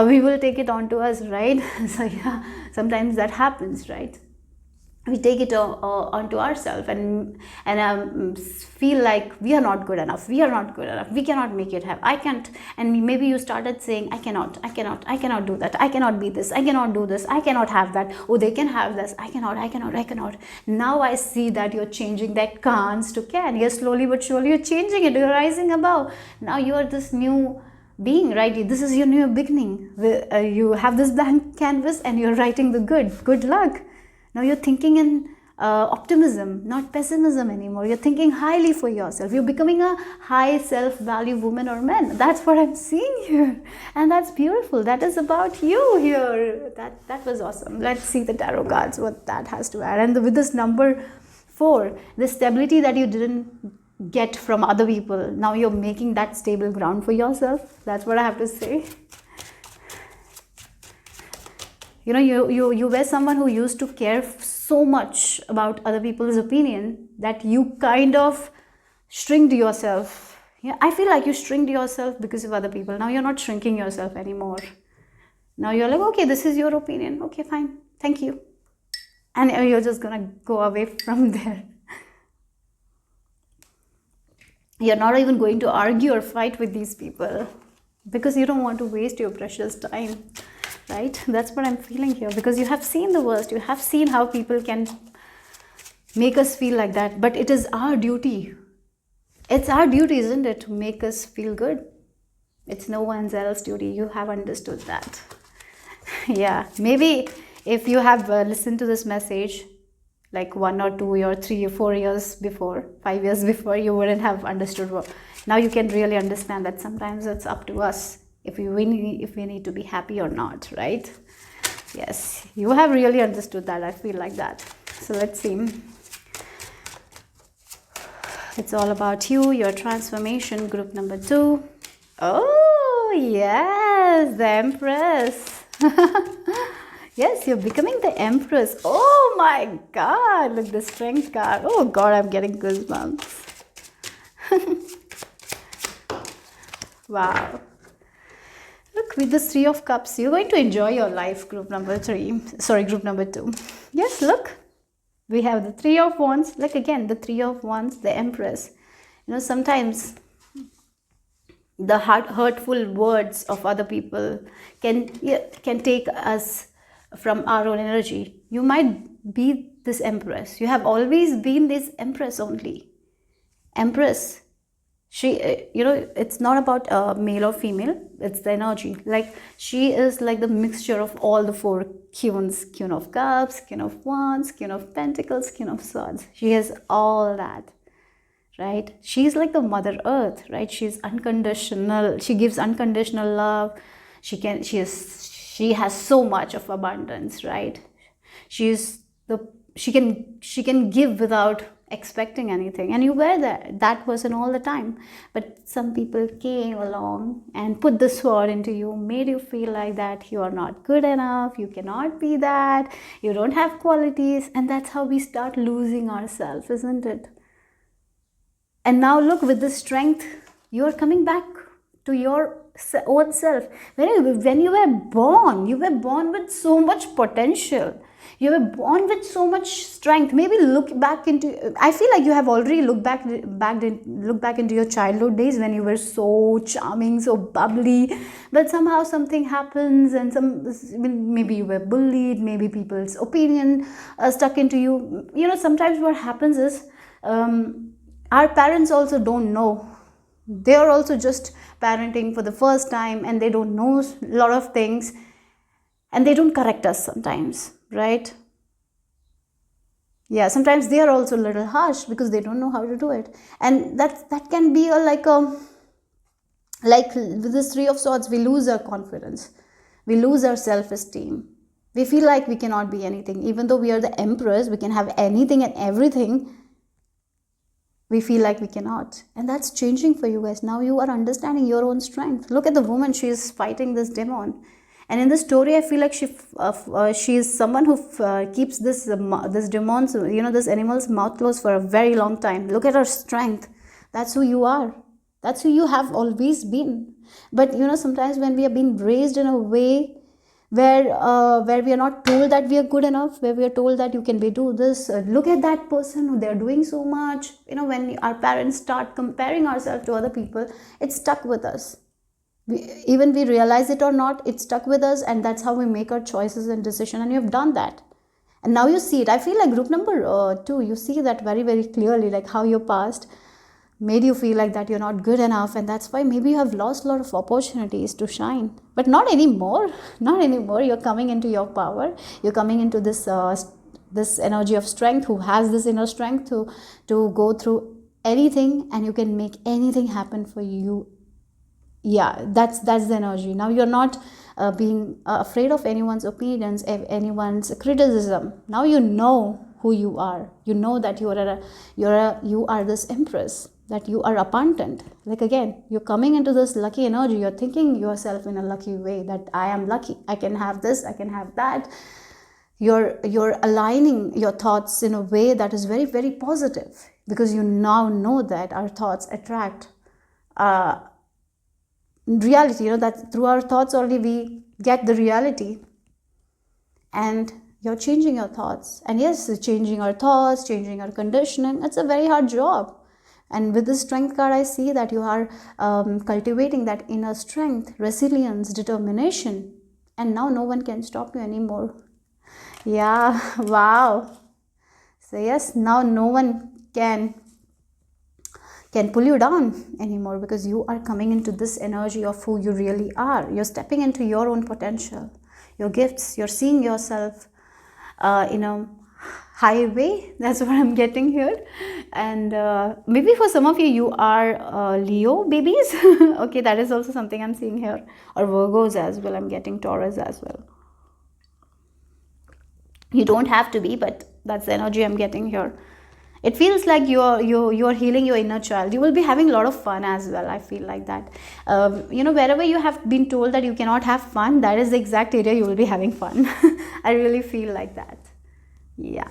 we will take it onto us, right? So yeah, sometimes that happens, right? We take it onto ourselves and feel like we are not good enough, we cannot make it happen, I can't. And maybe you started saying, I cannot do that, I cannot be this, I cannot do this, I cannot have that, oh, they can have this, I cannot. Now I see that you're changing that can'ts to can. Yes, slowly but surely you're changing it, you're rising above. Now you are this new being, right? This is your new beginning. You have this blank canvas and you're writing the good luck. Now you're thinking in optimism, not pessimism anymore. You're thinking highly for yourself. You're becoming a high self-value woman or man. That's what I'm seeing here. And that's beautiful. That is about you here. That was awesome. Let's see the tarot cards, what that has to add. And with this number 4, the stability that you didn't get from other people, now you're making that stable ground for yourself. That's what I have to say. You know, you were someone who used to care so much about other people's opinion that you kind of shrinked yourself. Yeah, I feel like you shrinked yourself because of other people. Now you're not shrinking yourself anymore. Now you're like, okay, this is your opinion. Okay, fine. Thank you. And you're just gonna go away from there. You're not even going to argue or fight with these people because you don't want to waste your precious time. Right? That's what I'm feeling here, because you have seen the worst. You have seen how people can make us feel like that. But it is our duty. It's our duty, isn't it, to make us feel good? It's no one's else duty. You have understood that. Yeah. Maybe if you have listened to this message like 1 or 2 or 3 or 4 years before, 5 years before, you wouldn't have understood what. Now you can really understand that sometimes it's up to us if we need to be happy or not, right? Yes, you have really understood that. I feel like that. So let's see. It's all about you, your transformation, group number 2. Oh, yes, the Empress. Yes, you're becoming the Empress. Oh my God, look, the Strength card. Oh God, I'm getting goosebumps. Wow. Look, with this 3 of Cups, you're going to enjoy your life, group number 3. Sorry, group number 2. Yes, look. We have the 3 of Wands. Like again, the 3 of Wands, the Empress. Sometimes the hurtful words of other people can take us from our own energy. You might be this Empress. You have always been this Empress only. Empress. She, it's not about male or female. It's the energy. Like she is like the mixture of all the 4 queens: Queen of Cups, Queen of Wands, Queen of Pentacles, Queen of Swords. She has all that, right? She's like the Mother Earth, right? She's unconditional. She gives unconditional love. She has so much of abundance, right? She can give without expecting anything, and you were that person all the time. But some people came along and put the sword into you, made you feel like that you are not good enough, you cannot be that, you don't have qualities, and that's how we start losing ourselves, isn't it? And now look, with the Strength, you are coming back to your own self. When you were born with so much potential. You were born with so much strength. Maybe look back into, I feel like you have already looked back into your childhood days when you were so charming, so bubbly, but somehow something happens, and maybe you were bullied, maybe people's opinion stuck into you. Sometimes what happens is, our parents also don't know. They are also just parenting for the first time, and they don't know a lot of things, and they don't correct us sometimes, right? Yeah, sometimes they are also a little harsh because they don't know how to do it, and that can be like with this 3 of Swords, we lose our confidence, we lose our self-esteem, we feel like we cannot be anything. Even though we are the Empress, we can have anything and everything, we feel like we cannot. And that's changing for you guys. Now you are understanding your own strength. Look at the woman, she is fighting this demon. And in the story, I feel like she is someone who keeps this demon's, this animal's mouth closed for a very long time. Look at her strength. That's who you are. That's who you have always been. But sometimes when we are being raised in a way where we are not told that we are good enough, where we are told that you can do this, look at that person, they are doing so much. When our parents start comparing ourselves to other people, it's stuck with us. Even we realize it or not, it's stuck with us, and that's how we make our choices and decisions. And you've done that, and now you see it. I feel like group number 2, you see that very, very clearly, like how your past made you feel like that you're not good enough, and that's why maybe you have lost a lot of opportunities to shine. But not anymore. You're coming into your power. You're coming into this this energy of strength, who has this inner strength to go through anything, and you can make anything happen for you. Yeah, that's the energy. Now you're not being afraid of anyone's opinions, anyone's criticism. Now you know who you are. You know that you are this Empress, that you are abundant. Like again, you're coming into this lucky energy. You're thinking yourself in a lucky way, that I am lucky, I can have this, I can have that. You're aligning your thoughts in a way that is very, very positive, because you now know that our thoughts attract reality. That through our thoughts only we get the reality. And you're changing your thoughts. And yes, changing our thoughts, changing our conditioning, it's a very hard job. And with the Strength card, I see that you are cultivating that inner strength, resilience, determination, and now no one can stop you anymore. Yeah, wow. So yes, now no one can pull you down anymore, because you are coming into this energy of who you really are. You're stepping into your own potential, your gifts. You're seeing yourself in a high way. That's what I'm getting here. And maybe for some of you are Leo babies. Okay, that is also something I'm seeing here. Or Virgos as well. I'm getting Taurus as well. You don't have to be, but that's the energy I'm getting here. It feels like you're healing your inner child. You will be having a lot of fun as well. I feel like that. Wherever you have been told that you cannot have fun, that is the exact area you will be having fun. I really feel like that. Yeah.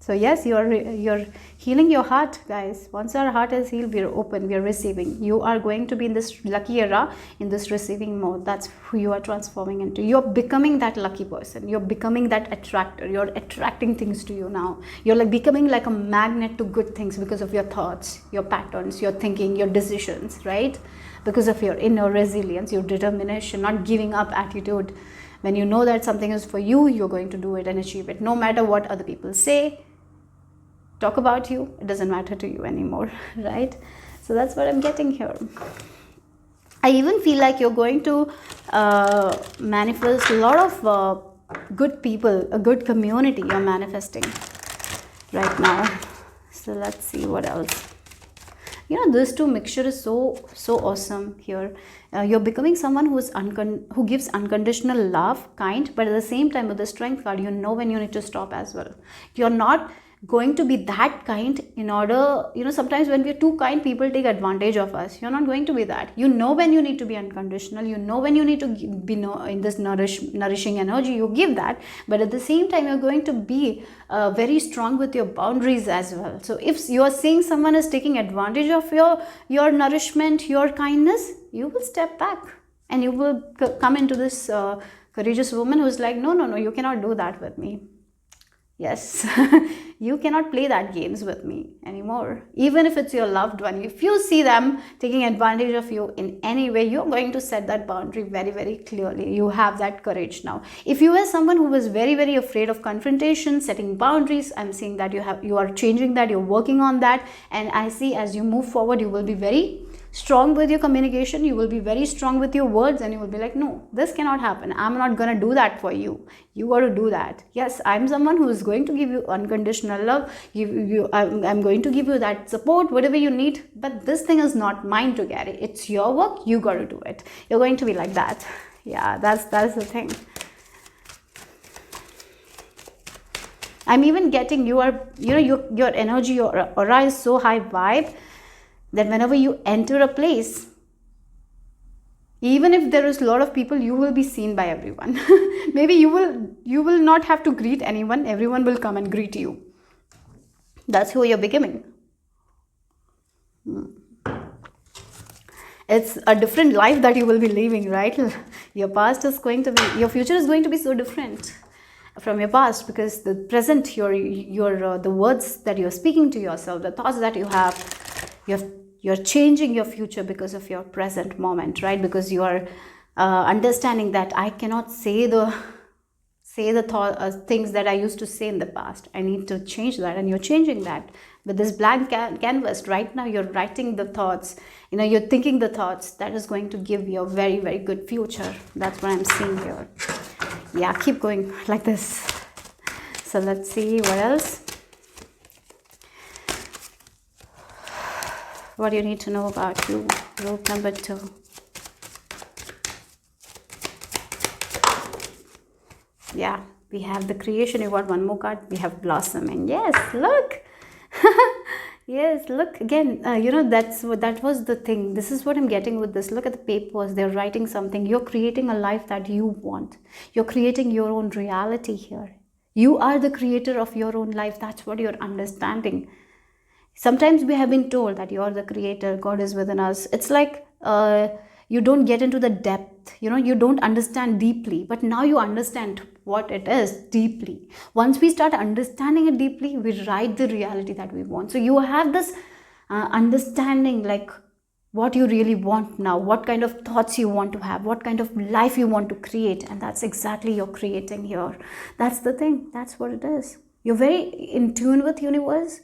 So yes, you're healing your heart, guys. Once our heart is healed, we're open, we're receiving. You are going to be in this lucky era, in this receiving mode. That's who you are transforming into. You're becoming that lucky person. You're becoming that attractor. You're attracting things to you now. You're like becoming like a magnet to good things because of your thoughts, your patterns, your thinking, your decisions, right? Because of your inner resilience, your determination, not giving up attitude. When you know that something is for you, you're going to do it and achieve it. No matter what other people say, talk about you, it doesn't matter to you anymore, right? So that's what I'm getting here. I even feel like you're going to manifest a lot of good people, a good community you're manifesting right now. So let's see what else. This two mixture is so awesome here. You're becoming someone who gives unconditional love, kind, but at the same time with the strength card, you know when you need to stop as well. You're not going to be that kind in order, sometimes when we're too kind, people take advantage of us. You're not going to be that. You know when you need to be unconditional. You know when you need to be in this nourishing energy. You give that, but at the same time, you're going to be very strong with your boundaries as well. So if you're seeing someone is taking advantage of your nourishment, your kindness, you will step back and you will come into this courageous woman who's like, no, you cannot do that with me. Yes, you cannot play that games with me anymore. Even if it's your loved one, if you see them taking advantage of you in any way, you're going to set that boundary very, very clearly. You have that courage now. If you were someone who was very, very afraid of confrontation, setting boundaries, I'm seeing that you are changing that, you're working on that. And I see as you move forward, you will be very strong with your communication. You will be very strong with your words, and you will be like, no, this cannot happen. I'm not going to do that for you. You got to do that. Yes, I'm someone who is going to give you unconditional love. I'm going to give you that support, whatever you need. But this thing is not mine to carry. It's your work. You got to do it. You're going to be like that. Yeah, that's the thing. I'm even getting your energy, your aura is so high vibe that whenever you enter a place, even if there is a lot of people, you will be seen by everyone. Maybe you will not have to greet anyone. Everyone will come and greet you. That's who you're becoming. It's a different life that you will be living, right? Your future is going to be so different from your past, because the present, the words that you're speaking to yourself, the thoughts that you have, you're changing your future because of your present moment, right? Because you are understanding that I cannot say the things that I used to say in the past. I need to change that, and you're changing that. With this blank canvas, right now you're writing the thoughts, you're thinking the thoughts that is going to give you a very, very good future. That's what I'm seeing here. Yeah, keep going like this. So let's see what else. What do you need to know about you? Group number 2. Yeah, we have the creation. You got one more card. We have blossoming. Yes, look. Yes, look again. That was the thing. This is what I'm getting with this. Look at the papers. They're writing something. You're creating a life that you want. You're creating your own reality here. You are the creator of your own life. That's what you're understanding. Sometimes we have been told that you're the creator, God is within us. It's like you don't get into the depth, you don't understand deeply. But now you understand what it is deeply. Once we start understanding it deeply, we write the reality that we want. So you have this understanding, like what you really want now, what kind of thoughts you want to have, what kind of life you want to create. And that's exactly you're creating here. That's the thing. That's what it is. You're very in tune with universe.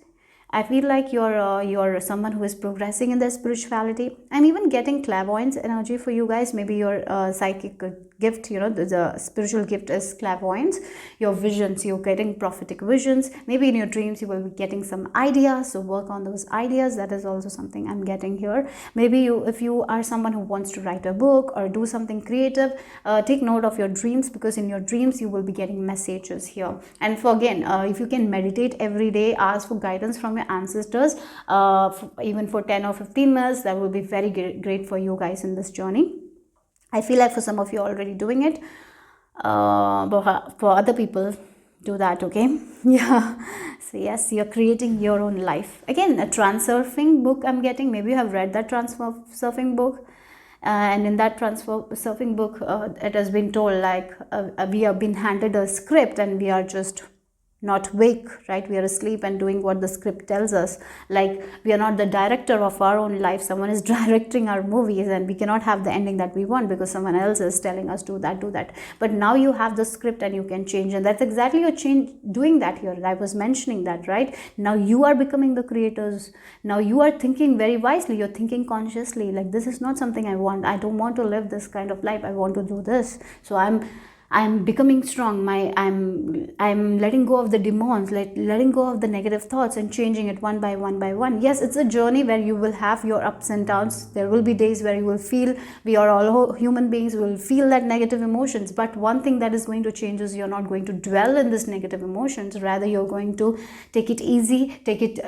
I feel like you're someone who is progressing in their spirituality. I'm even getting clairvoyance energy for you guys. Maybe your psychic gift, the spiritual gift is clairvoyance. Your visions, you're getting prophetic visions. Maybe in your dreams you will be getting some ideas, so work on those ideas. That is also something I'm getting here. Maybe if you are someone who wants to write a book or do something creative, take note of your dreams, because in your dreams you will be getting messages here. And for again, if you can meditate every day, ask for guidance from your ancestors, even for 10 or 15 minutes, that will be very great for you guys in this journey. I feel like for some of you already doing it, but for other people, do that, okay? Yeah. So yes, you're creating your own life. Again, a transurfing book I'm getting. Maybe you have read that transurfing book. And in that transurfing book, it has been told like we have been handed a script and we are just not wake, right? We are asleep and doing what the script tells us. Like, we are not the director of our own life. Someone is directing our movies, and we cannot have the ending that we want because someone else is telling us do that. But now you have the script and you can change, and that's exactly your change doing that here. I was mentioning that, right? Now you are becoming the creators. Now you are thinking very wisely. You're thinking consciously, like, this is not something I want. I don't want to live this kind of life. I want to do this. So I'm becoming strong. I'm letting go of the demons, letting go of the negative thoughts and changing it one by one. Yes, it's a journey where you will have your ups and downs. There will be days where you will feel, we are all human beings, will feel that negative emotions. But one thing that is going to change is you're not going to dwell in this negative emotions. Rather, you're going to take it easy, take it,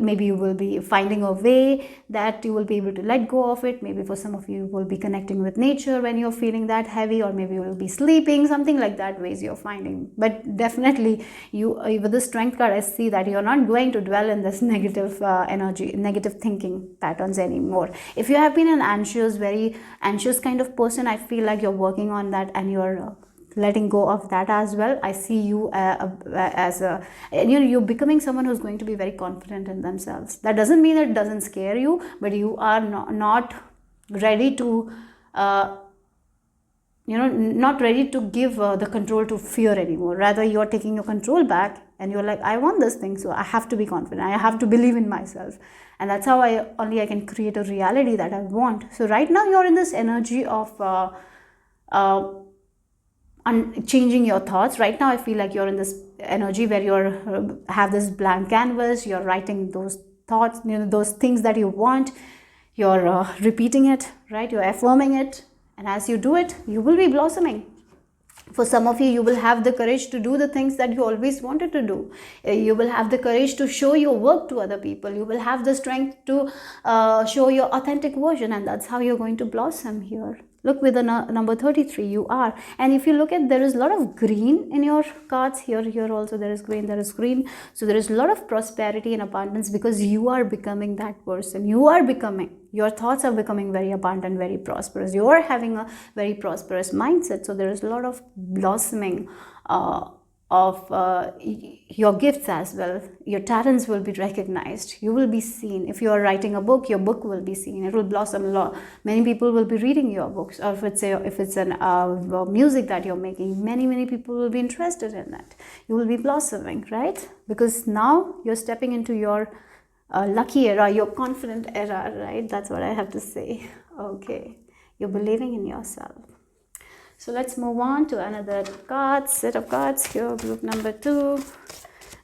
maybe you will be finding a way that you will be able to let go of it. Maybe for some of you will be connecting with nature when you're feeling that heavy, or maybe you will be sleeping, something like that, ways you're finding. But definitely you, with the strength card, I see that you're not going to dwell in this negative energy, negative thinking patterns anymore. If you have been an very anxious kind of person, I feel like you're working on that and you're letting go of that as well. I see you as a, you're becoming someone who's going to be very confident in themselves. That doesn't mean it doesn't scare you, but you are not ready to not ready to give the control to fear anymore. Rather, you're taking your control back and you're like, I want this thing, so I have to be confident, I have to believe in myself, and that's how I can create a reality that I want. So right now you're in this energy of changing your thoughts. Right now I feel like you're in this energy where you're have this blank canvas, you're writing those thoughts, those things that you want, you're repeating it, right? You're affirming it. And as you do it, you will be blossoming. For some of you, you will have the courage to do the things that you always wanted to do. You will have the courage to show your work to other people. You will have the strength to show your authentic version, and that's how you're going to blossom here. Look, with the number 33, you are. And if you look at, there is a lot of green in your cards here. Here also there is green, there is green. So there is a lot of prosperity and abundance, because you are becoming that person. You are becoming, your thoughts are becoming very abundant, very prosperous. You are having a very prosperous mindset. So there is a lot of blossoming of your gifts as well. Your talents will be recognized. You will be seen. If you are writing a book, your book will be seen. It will blossom a lot. Many people will be reading your books. Or if it's an music that you're making, many people will be interested in that. You will be blossoming, right? Because now you're stepping into your lucky era, your confident era, right? That's what I have to say. Okay, you're believing in yourself. So let's move on to another set of cards here, group number 2.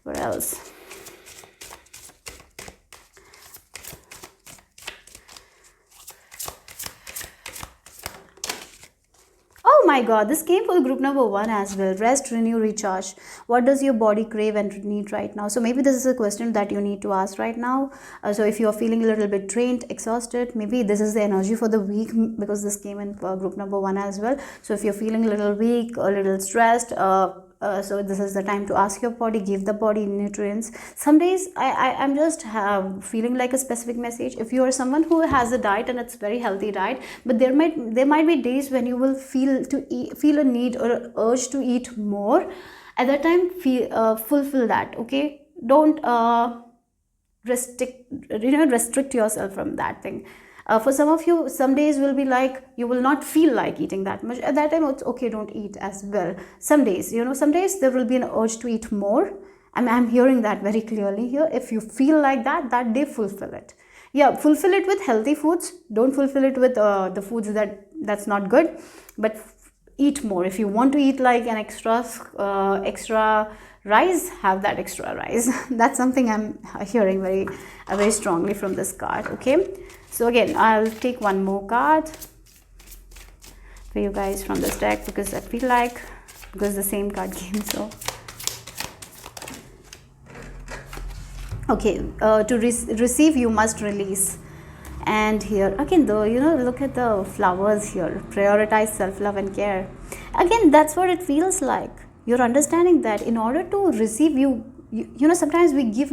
What else? Oh my god, this came for the group number 1 as well. Rest, renew, recharge. What does your body crave and need right now? So maybe this is a question that you need to ask right now. So if you're feeling a little bit drained, exhausted, maybe this is the energy for the week, because this came in for group number 1 as well. So if you're feeling a little weak, a little stressed, so this is the time to ask your body, give the body nutrients. Some days I'm just feeling like a specific message. If you are someone who has a diet and it's very healthy diet, but there might be days when you will feel a need or urge to eat more. At that time, fulfill that. Okay, don't restrict yourself from that thing. For some of you, some days will be like you will not feel like eating that much. At that time, it's okay, don't eat as well. Some days there will be an urge to eat more, I'm hearing that very clearly here. If you feel like that, that day fulfill it. Yeah, fulfill it with healthy foods. Don't fulfill it with the foods that's not good, but eat more. If you want to eat like an extra rice, have that extra rice. That's something I'm hearing very strongly from this card. Okay, so again, I'll take one more card for you guys from this deck, because I feel like, because the same card came. So okay, to receive you must release. And here again, though, look at the flowers here. Prioritize self-love and care. Again, that's what it feels like. You're understanding that in order to receive, you sometimes we give,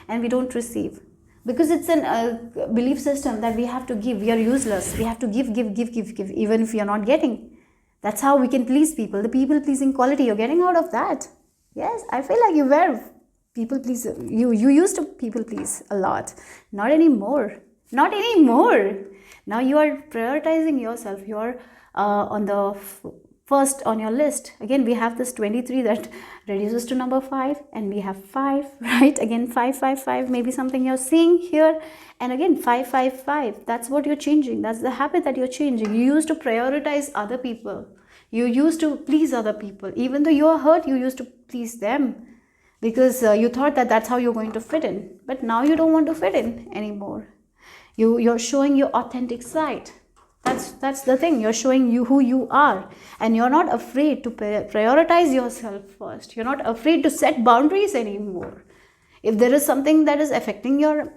and we don't receive, because it's a belief system that we have to give. We are useless. We have to give, even if we are not getting. That's how we can please people. The people pleasing quality, you're getting out of that. Yes, I feel like you were people please. You used to people please a lot. Not anymore. Not anymore. Now you are prioritizing yourself. You are on the first on your list. Again, we have this 23 that reduces to number 5, and we have 5, right? Again, 5, 5, 5, maybe something you're seeing here. And again, 5, 5, 5. That's what you're changing. That's the habit that you're changing. You used to prioritize other people. You used to please other people. Even though you are hurt, you used to please them, because you thought that that's how you're going to fit in. But now you don't want to fit in anymore. You're showing your authentic side. That's the thing. You're showing you who you are, and you're not afraid to prioritize yourself first. You're not afraid to set boundaries anymore. If there is something that is affecting your,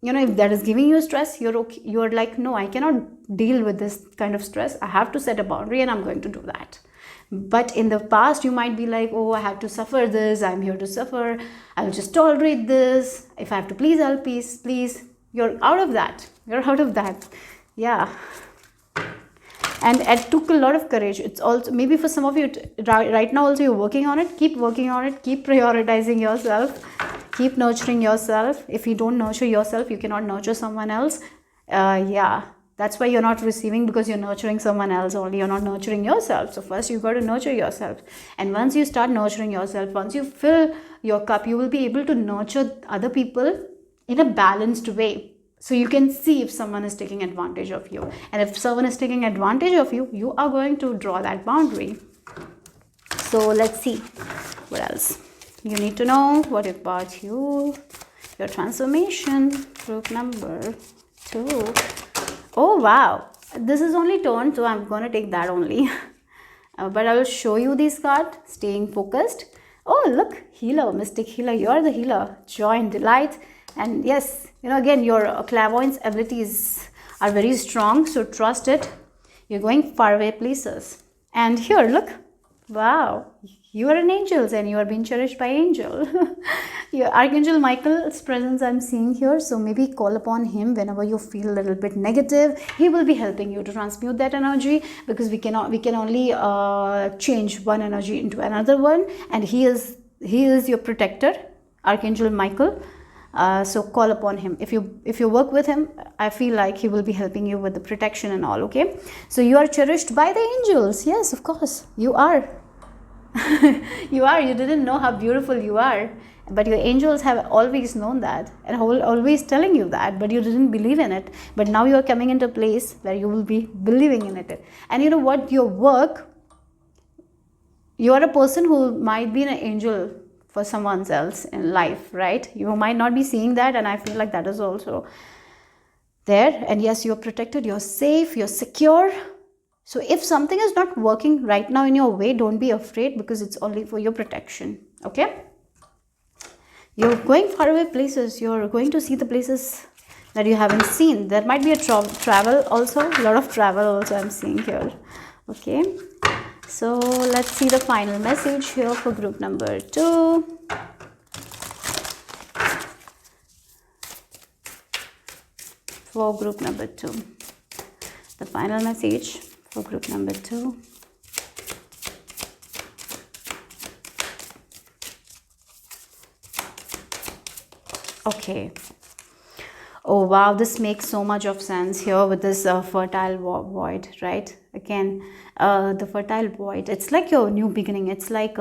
if that is giving you stress, you're like, no, I cannot deal with this kind of stress. I have to set a boundary, and I'm going to do that. But in the past, you might be like, oh, I have to suffer this. I'm here to suffer. I'll just tolerate this. If I have to please, I'll please. You're out of that. You're out of that. Yeah. And it took a lot of courage. It's also, maybe for some of you right now also, you're working on it. Keep working on it. Keep prioritizing yourself. Keep nurturing yourself. If you don't nurture yourself, you cannot nurture someone else. Yeah. That's why you're not receiving, because you're nurturing someone else only. You're not nurturing yourself. So first you've got to nurture yourself. And once you start nurturing yourself, once you fill your cup, you will be able to nurture other people in a balanced way. So you can see if someone is taking advantage of you. And if someone is taking advantage of you, you are going to draw that boundary. So let's see what else you need to know. What about you? Your transformation, group number 2. Oh, wow. This is only turn, so I'm going to take that only. But I will show you this card, staying focused. Oh, look, healer, mystic healer. You are the healer. Joy and delight. And yes, again, your clairvoyance abilities are very strong, so trust it. You're going faraway places. And here, look, wow, you are an angel, and you are being cherished by angel. Your Archangel Michael's presence I'm seeing here, so maybe call upon him whenever you feel a little bit negative. He will be helping you to transmute that energy, because we can only change one energy into another one, and he is your protector, Archangel Michael. So call upon him. If you work with him, I feel like he will be helping you with the protection and all. Okay, so you are cherished by the angels. Yes, of course you are. You didn't know how beautiful you are, but your angels have always known that, and always telling you that, but you didn't believe in it. But now you are coming into a place where you will be believing in it. And you know what, your work, you are a person who might be an angel for someone else in life, right? You might not be seeing that, and I feel like that is also there. And yes, you're protected, you're safe, you're secure. So if something is not working right now in your way, don't be afraid, because it's only for your protection. Okay, you're going faraway places. You're going to see the places that you haven't seen. There might be a travel also, a lot of travel also I'm seeing here. Okay, so let's see the final message here for group number 2. For group number 2, the final message for group number 2. Okay. Oh wow, this makes so much of sense here with this fertile void, right? Again, the fertile void, it's like your new beginning. It's like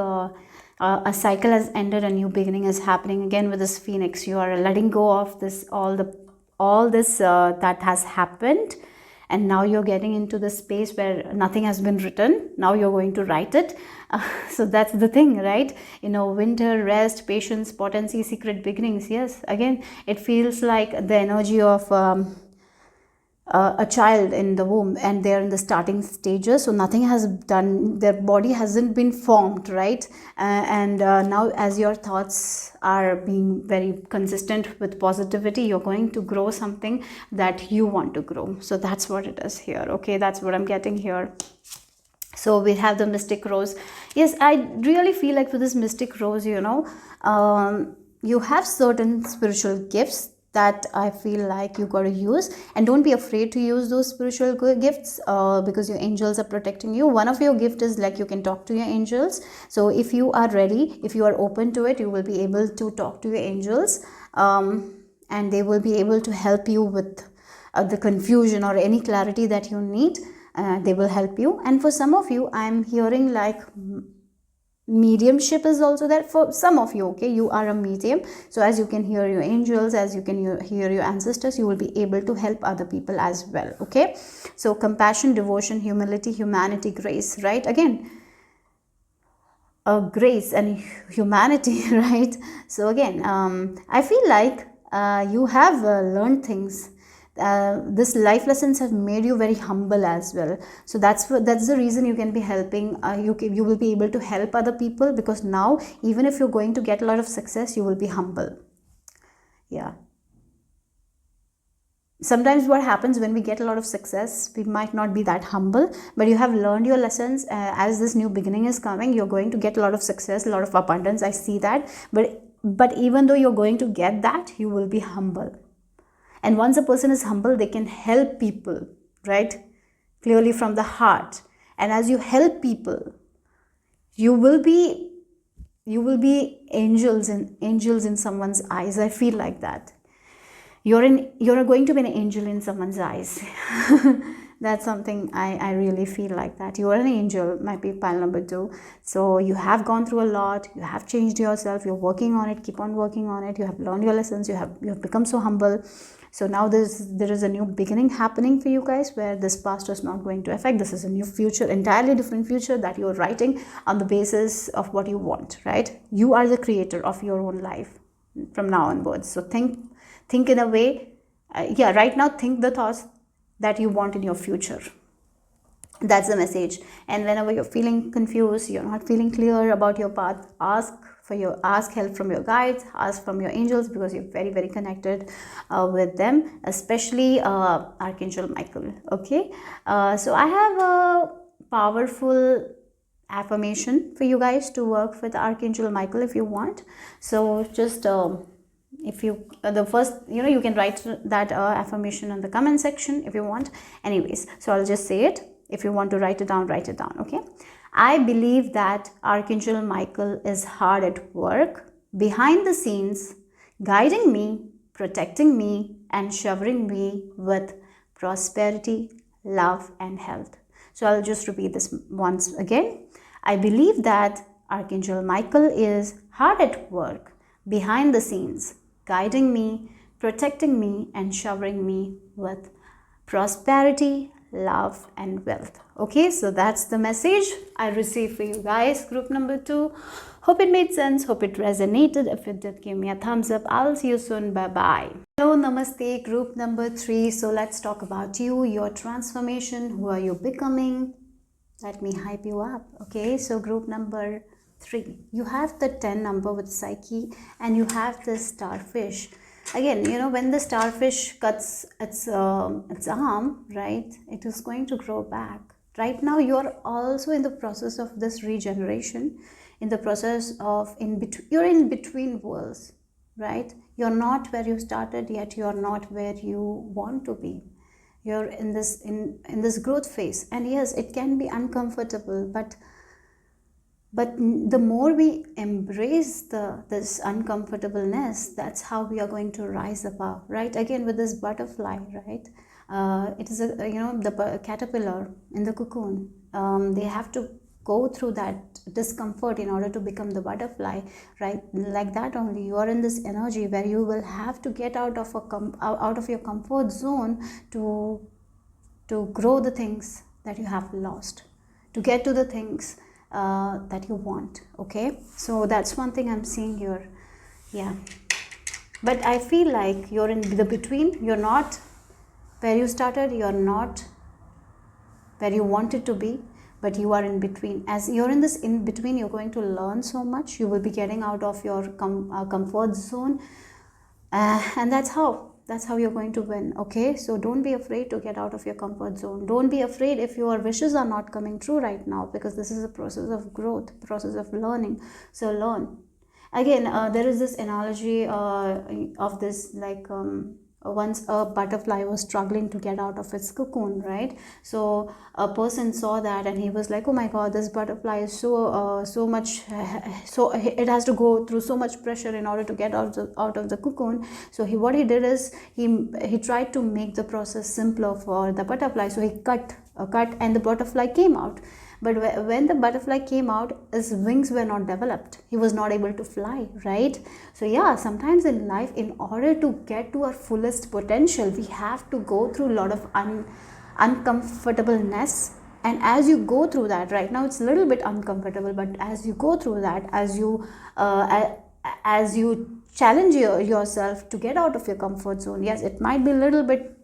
A cycle has ended, a new beginning is happening. Again with this phoenix, you are letting go of this, all this that has happened, and now you're getting into the space where nothing has been written. Now you're going to write it. So that's the thing, right? Winter, rest, patience, potency, secret beginnings. Yes, again it feels like the energy of a child in the womb, and they're in the starting stages, so nothing has done, their body hasn't been formed, right? And now as your thoughts are being very consistent with positivity, you're going to grow something that you want to grow. So that's what it is here. Okay, that's what I'm getting here. So we have the mystic rose. Yes, I really feel like for this mystic rose, you have certain spiritual gifts that I feel like you got to use, and don't be afraid to use those spiritual gifts, because your angels are protecting you. One of your gift is like you can talk to your angels. So if you are ready, if you are open to it, you will be able to talk to your angels, and they will be able to help you with the confusion or any clarity that you need. They will help you. And for some of you, I'm hearing like mediumship is also there for some of you. Okay, you are a medium, so as you can hear your angels, as you can hear your ancestors, you will be able to help other people as well. Okay, so compassion, devotion, humility, humanity, grace, right? Again, grace and humanity, right? So again, I feel like you have learned things. This life lessons have made you very humble as well. So that's the reason you can be helping. You will be able to help other people, because now even if you're going to get a lot of success, you will be humble. Yeah. Sometimes what happens when we get a lot of success, we might not be that humble, but you have learned your lessons. As this new beginning is coming, you're going to get a lot of success, a lot of abundance. I see that. But even though you're going to get that, you will be humble. And once a person is humble, they can help people, right? Clearly from the heart. And as you help people, you will be angels in someone's eyes. I feel like that. You're going to be an angel in someone's eyes. That's something I really feel like that. You are an angel, might be pile number 2. So you have gone through a lot, you have changed yourself, you're working on it, keep on working on it, you have learned your lessons, you have become so humble. So now there is a new beginning happening for you guys, where this past is not going to affect. This is a new future, entirely different future that you're writing on the basis of what you want, right? You are the creator of your own life from now onwards. So think in a way, right now think the thoughts that you want in your future. That's the message. And whenever you're feeling confused, you're not feeling clear about your path, ask help from your guides, ask from your angels, because you're very, very connected with them, especially Archangel Michael. Okay, so I have a powerful affirmation for you guys to work with Archangel Michael if you want. So just if you the first, you can write that affirmation in the comment section if you want. Anyways, so I'll just say it. If you want to write it down, okay? I believe that Archangel Michael is hard at work behind the scenes, guiding me, protecting me, and showering me with prosperity, love, and health. So I'll just repeat this once again. I believe that Archangel Michael is hard at work behind the scenes, guiding me, protecting me, and showering me with prosperity, love, and wealth. Okay, so that's the message I received for you guys, group number 2. Hope it made sense, hope it resonated. If it did, give me a thumbs up. I'll see you soon. Bye bye. Hello, namaste, group number 3. So let's talk about you, your transformation. Who are you becoming? Let me hype you up. Okay, so group number 3, you have the 10 number with Psyche, and you have the starfish. Again, when the starfish cuts its arm, right, it is going to grow back. Right now, you're also in the process of this regeneration, in the process of you're in between worlds, right? You're not where you started, yet you're not where you want to be. You're in this growth phase, and yes, it can be uncomfortable, but the more we embrace this uncomfortableness, that's how we are going to rise above, right? Again, with this butterfly, right? It is the caterpillar in the cocoon. They have to go through that discomfort in order to become the butterfly, right? Like that only, you are in this energy where you will have to get out of out of your comfort zone to grow the things that you have lost, to get to the things that you want. Okay, so that's one thing I'm seeing here. Yeah, but I feel like you're in the between. You're not where you started, you're not where you wanted to be, but you are in between. As you're in this in between, you're going to learn so much. You will be getting out of your comfort zone, and that's how you're going to win. Okay, so don't be afraid to get out of your comfort zone. Don't be afraid if your wishes are not coming true right now, because this is a process of growth, process of learning. So learn. Again, there is this analogy of this, like once a butterfly was struggling to get out of its cocoon, right? So a person saw that and he was like, oh my god, this butterfly is so much so it has to go through so much pressure in order to get out of the cocoon. So what he did is he tried to make the process simpler for the butterfly. So he cut and the butterfly came out. But when the butterfly came out, his wings were not developed. He was not able to fly, right? So yeah, sometimes in life, in order to get to our fullest potential, we have to go through a lot of uncomfortableness. And as you go through that, right now it's a little bit uncomfortable, but as you go through that, as you challenge yourself to get out of your comfort zone, yes, it might be a little bit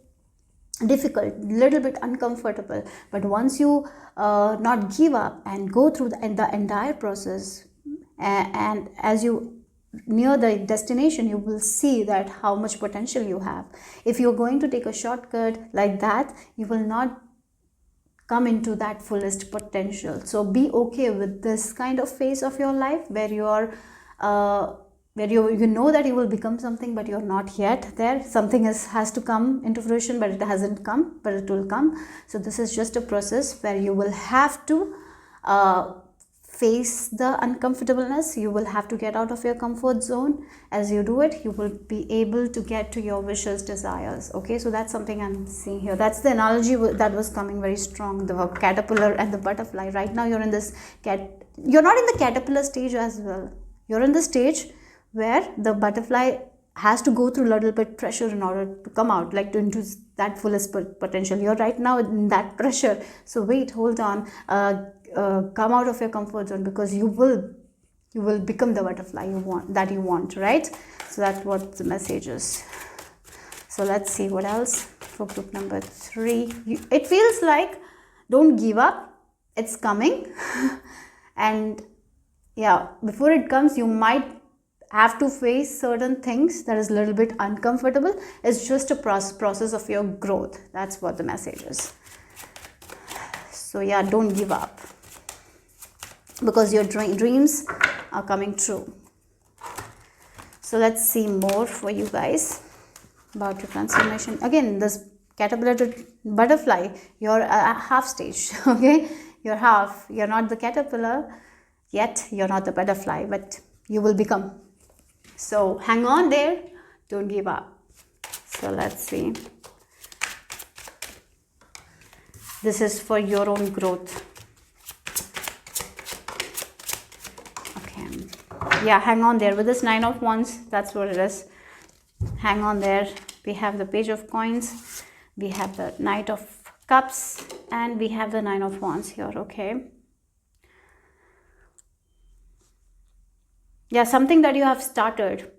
difficult, little bit uncomfortable, but once you not give up and go through the entire process, and as you near the destination, you will see that how much potential you have. If you're going to take a shortcut like that, you will not come into that fullest potential. So be okay with this kind of phase of your life where you are where you know that you will become something, but you're not yet there. Something has to come into fruition, but it hasn't come, but it will come. So this is just a process where you will have to face the uncomfortableness. You will have to get out of your comfort zone. As you do it, you will be able to get to your wishes, desires. Okay, so that's something I'm seeing here. That's the analogy that was coming very strong, the caterpillar and the butterfly. Right now you're in this you're not in the caterpillar stage as well. You're in the stage where the butterfly has to go through a little bit pressure in order to come out, like into that fullest potential. You're right now in that pressure. So wait, hold on, come out of your comfort zone, because you will become the butterfly you want, right? So that's what the message is. So let's see what else for group number 3. It feels like don't give up, it's coming. And yeah, before it comes, you might have to face certain things that is a little bit uncomfortable. It's just a process of your growth. That's what the message is. So yeah, don't give up, because your dreams are coming true. So let's see more for you guys about your transformation. Again, this caterpillar to butterfly, you're a half stage. Okay, you're half. You're not the caterpillar yet, you're not the butterfly, but you will become. So hang on there, don't give up. So let's see. This is for your own growth. Okay, yeah, hang on there with this 9 of Wands. That's what it is. Hang on there. We have the Page of Coins, we have the Knight of Cups, and we have the 9 of Wands here. Okay, yeah, something that you have started,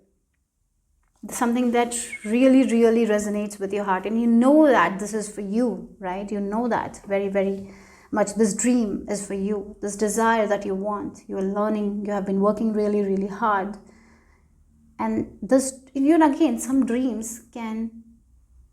something that really resonates with your heart, and you know that this is for you, right? You know that very much. This dream is for you, this desire that you want. You are learning, you have been working really hard, and this, you know, again, some dreams can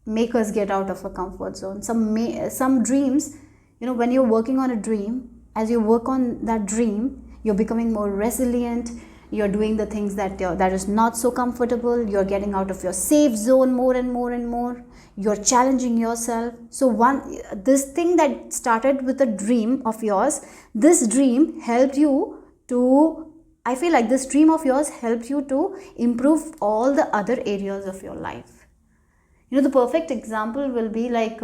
make us get out of a comfort zone. Some dreams, you know, when you're working on a dream, as you work on that dream, you're becoming more resilient. You're doing the things that is not so comfortable. You're getting out of your safe zone more and more. You're challenging yourself. So this thing that started with a dream of yours, this dream helped you to, I feel like this dream of yours helped you to improve all the other areas of your life. You know, the perfect example will be like,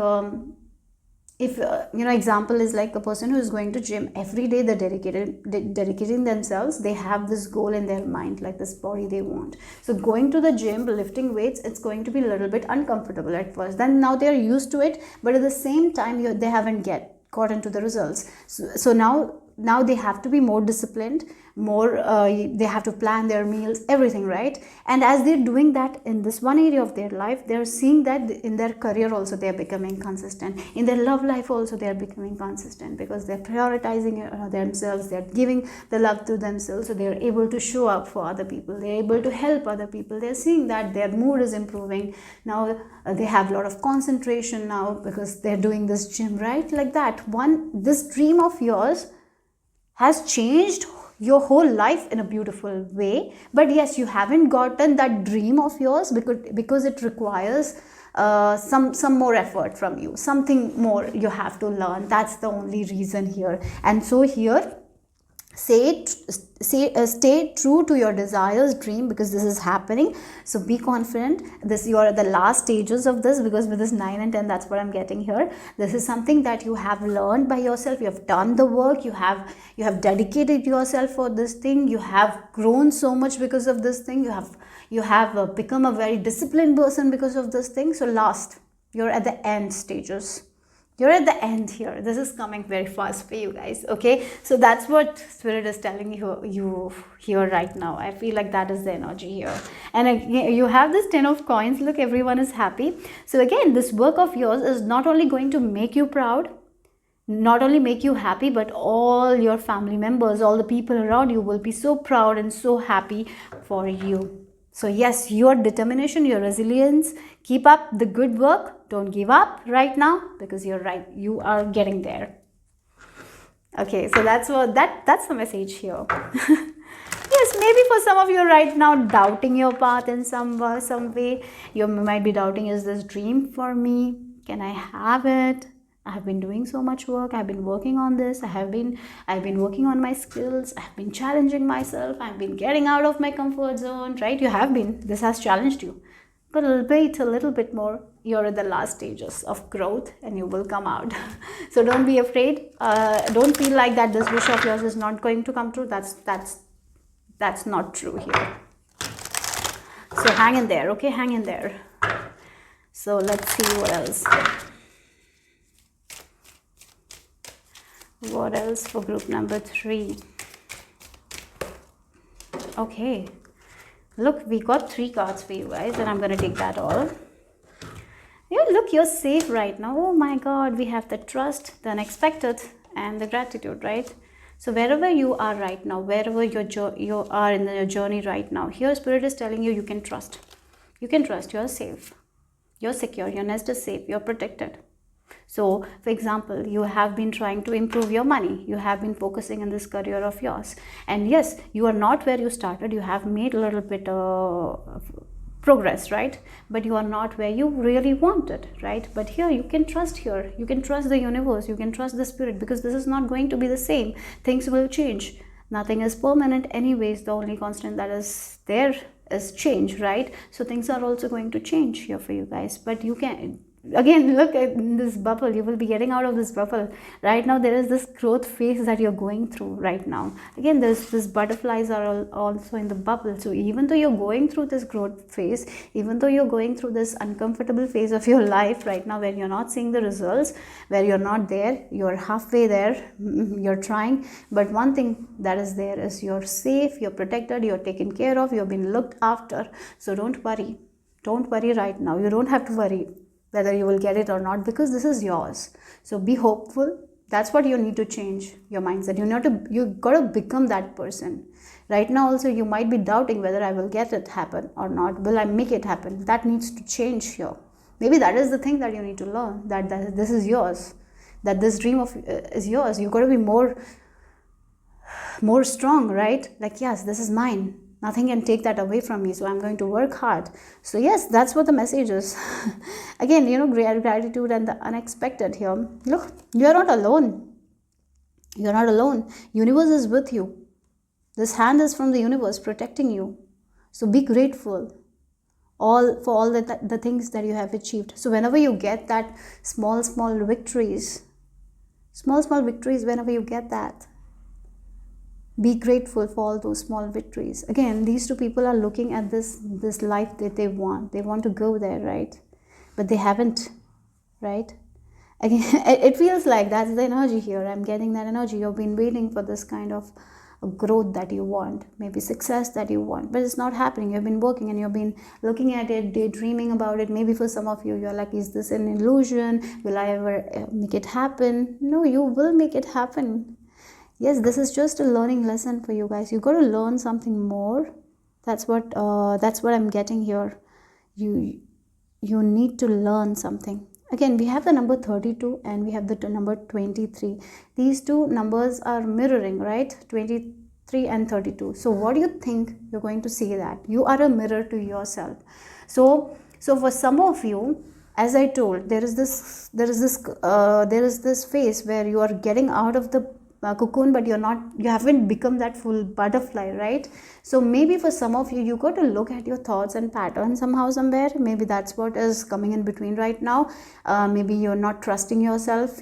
if example is like a person who is going to gym every day, they're dedicating themselves, they have this goal in their mind, like this body they want. So going to the gym, lifting weights, it's going to be a little bit uncomfortable at first, then now they're used to it, but at the same time they haven't got into the results. So now they have to be more disciplined, more they have to plan their meals, everything, right? And as they're doing that in this one area of their life, they're seeing that in their career also they're becoming consistent, in their love life also they're becoming consistent, because they're prioritizing themselves, they're giving the love to themselves, so they're able to show up for other people, they're able to help other people, they're seeing that their mood is improving now. They have a lot of concentration now because they're doing this gym, right? Like that this dream of yours has changed your whole life in a beautiful way. But yes, you haven't gotten that dream of yours because it requires some more effort from you, something more you have to learn. That's the only reason here. And so here, stay true to your desires, dream, because this is happening. So be confident. You are at the last stages of this, because with this 9 and 10, that's what I'm getting here. This is something that you have learned by yourself. You have done the work. You have dedicated yourself for this thing. You have grown so much because of this thing. You have become a very disciplined person because of this thing. So you're at the end stages. You're at the end here. This is coming very fast for you guys, okay? So that's what Spirit is telling you here right now. I feel like that is the energy here. And again, you have this 10 of coins. Look, everyone is happy. So again, this work of yours is not only going to make you proud, not only make you happy, but all your family members, all the people around you will be so proud and so happy for you. So yes, your determination, your resilience, keep up the good work. Don't give up right now, because you're right. You are getting there. Okay, so that's the message here. Yes, maybe for some of you right now, doubting your path in some way. You might be doubting, is this dream for me? Can I have it? I have been doing so much work. I've been working on this. I've been working on my skills. I've been challenging myself. I've been getting out of my comfort zone, right? You have been. This has challenged you. But wait a little bit more. You're at the last stages of growth and you will come out. So don't be afraid. Don't feel like that this wish of yours is not going to come true. That's not true here. So hang in there, okay? Hang in there. So let's see what else. What else for group number 3? Okay. Look, we got 3 cards for you guys, and I'm going to take that all. Yeah, look, you're safe right now. Oh my God, we have the trust, the unexpected, and the gratitude, right? So wherever you are right now, wherever you are in your journey right now, here Spirit is telling you, you can trust. You can trust. You're safe. You're secure. Your nest is safe. You're protected. So, for example, you have been trying to improve your money. You have been focusing in this career of yours. And yes, you are not where you started. You have made a little bit of progress, right? But you are not where you really wanted, right? But here, you can trust here. You can trust the universe. You can trust the Spirit, because this is not going to be the same. Things will change. Nothing is permanent anyways. The only constant that is there is change, right? So things are also going to change here for you guys. But you can... Again, look at this bubble. You will be getting out of this bubble. Right now, there is this growth phase that you're going through right now. Again, this butterflies are also in the bubble. So even though you're going through this growth phase, even though you're going through this uncomfortable phase of your life right now, where you're not seeing the results, where you're not there, you're halfway there, you're trying. But one thing that is there is you're safe, you're protected, you're taken care of, you've been looked after. So don't worry. Don't worry right now. You don't have to worry whether you will get it or not, because this is yours. So be hopeful. That's what you need to change your mindset. You got to become that person. Right now also you might be doubting whether I will get it happen or not. Will I make it happen? That needs to change here. Maybe that is the thing that you need to learn, that this is yours, that this dream of is yours. You got to be more strong, right? Like, yes, this is mine. Nothing can take that away from me, so I'm going to work hard. So yes, that's what the message is. Again, gratitude and the unexpected here. Look, you're not alone. You're not alone. Universe is with you. This hand is from the universe protecting you. So be grateful for all the things that you have achieved. So whenever you get that small victories, Small victories, whenever you get that, be grateful for all those small victories. Again, these two people are looking at this life that they want to go there, right? But they haven't, right? Again, it feels like that's the energy here. I'm getting that energy. You've been waiting for this kind of growth that you want, maybe success that you want, but it's not happening. You've been working and you've been looking at it, daydreaming about it. Maybe for some of you, you're like, is this an illusion? Will I ever make it happen? No, you will make it happen. Yes, this is just a learning lesson for you guys. You got to learn something more. That's what I'm getting here. You need to learn something. Again, we have the number 32 and we have the number 23. These two numbers are mirroring, right? 23 and 32. So what do you think you're going to see that? You are a mirror to yourself. So for some of you, as I told, there is this phase where you are getting out of the cocoon, but you haven't become that full butterfly, right? So maybe for some of you, you got to look at your thoughts and patterns somewhere. Maybe that's what is coming in between right now. Maybe you're not trusting yourself.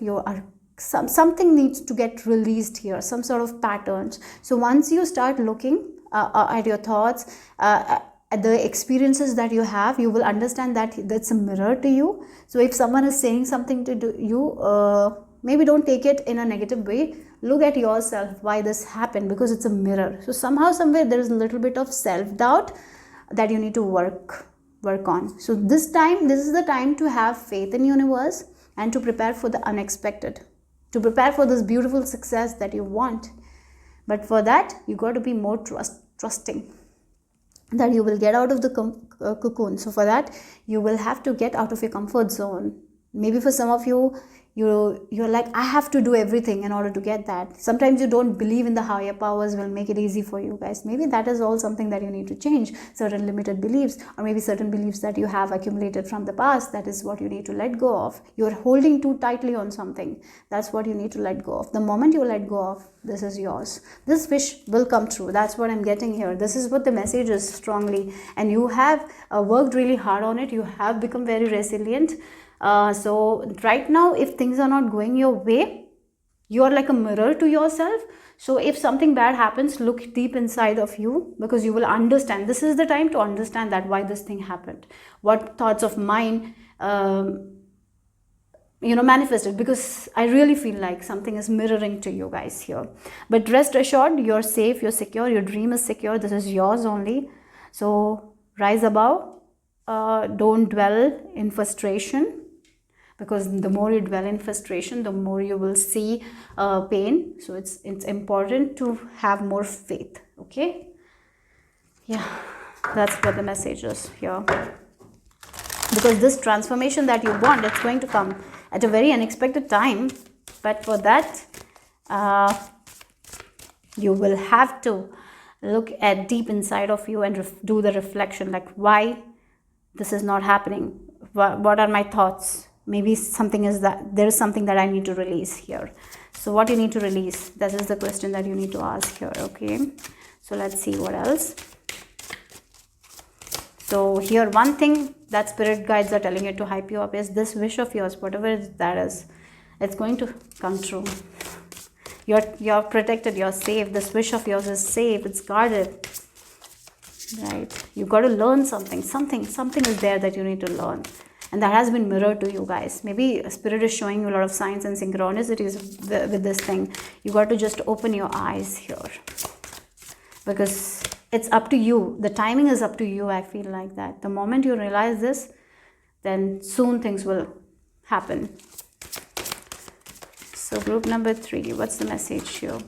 Something needs to get released here, some sort of patterns. So once you start looking at your thoughts, at the experiences that you have, you will understand that that's a mirror to you. So if someone is saying something to you, maybe don't take it in a negative way. Look at yourself, why this happened, because it's a mirror. So somehow, somewhere, there is a little bit of self-doubt that you need to work on. So this is the time to have faith in universe and to prepare for the unexpected, to prepare for this beautiful success that you want. But for that, you got to be more trusting that you will get out of the cocoon. So for that, you will have to get out of your comfort zone. Maybe for some of you, you're like, I have to do everything in order to get that. Sometimes you don't believe in the higher powers will make it easy for you guys. Maybe that is all something that you need to change. Certain limited beliefs, or maybe certain beliefs that you have accumulated from the past. That is what you need to let go of. You're holding too tightly on something. That's what you need to let go of. The moment you let go of, this is yours. This wish will come true. That's what I'm getting here. This is what the message is strongly. And you have worked really hard on it. You have become very resilient. So right now, if things are not going your way, you are like a mirror to yourself. So if something bad happens, look deep inside of you, because you will understand. This is the time to understand that why this thing happened, what thoughts of mine manifested, because I really feel like something is mirroring to you guys here. But rest assured, you're safe, you're secure, your dream is secure. This is yours only. So rise above. Don't dwell in frustration, because the more you dwell in frustration, the more you will see pain. So it's important to have more faith. Okay, yeah, that's what the message is here, because this transformation that you want, it's going to come at a very unexpected time. But for that, you will have to look at deep inside of you and do the reflection, like why this is not happening. What are my thoughts? Maybe there is something that I need to release here. So what you need to release, that is the question that you need to ask here. Okay, so let's see what else. So here, one thing that spirit guides are telling you to hype you up is this wish of yours, whatever that is, it's going to come true. You're protected, you're safe. This wish of yours is safe, it's guarded, right? You got to learn something is there that you need to learn, and that has been mirrored to you guys. Maybe spirit is showing you a lot of signs and synchronicities with this thing. You got to just open your eyes here, because it's up to you. The timing is up to you. I feel like that the moment you realize this, then soon things will happen. So group number 3, what's the message here?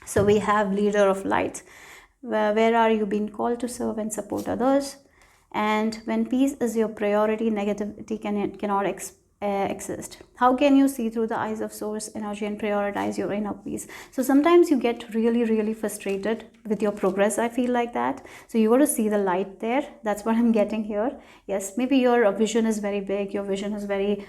So we have leader of light. Where are you being called to serve and support others? And when peace is your priority, negativity cannot exist. How can you see through the eyes of source energy and prioritize your inner peace? So sometimes you get really, really frustrated with your progress. I feel like that. So you got to see the light there. That's what I'm getting here. Yes, maybe your vision is very big. Your vision is very,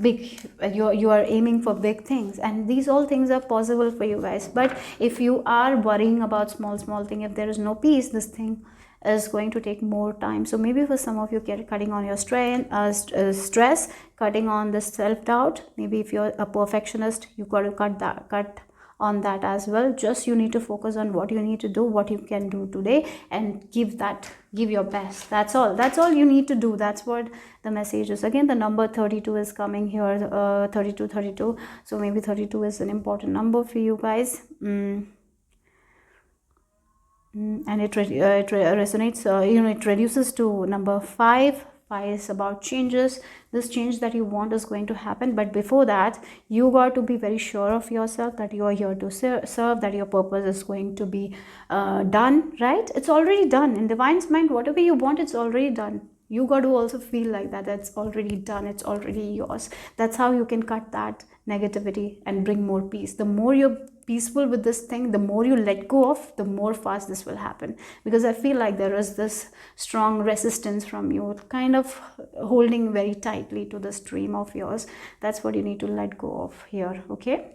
big. You are aiming for big things, and these all things are possible for you guys. But if you are worrying about small thing, if there is no peace, this thing is going to take more time. So maybe for some of you, cutting on your stress, cutting on the self-doubt. Maybe if you're a perfectionist, you got to cut on that as well. Just you need to focus on what you need to do, what you can do today, and give your best. That's all you need to do. That's what the message is. Again, the number 32 is coming here, 32. So maybe 32 is an important number for you guys. And it resonates, it reduces to number 5. 5 is about changes. This change that you want is going to happen, but before that, you got to be very sure of yourself that you are here to serve, that your purpose is going to be done, right? It's already done. In Divine's mind, whatever you want, it's already done. You got to also feel like that's already done, it's already yours. That's how you can cut that negativity and bring more peace. The more you're peaceful with this thing, the more you let go of, the more fast this will happen. Because I feel like there is this strong resistance from you, kind of holding very tightly to this dream of yours. That's what you need to let go of here, okay?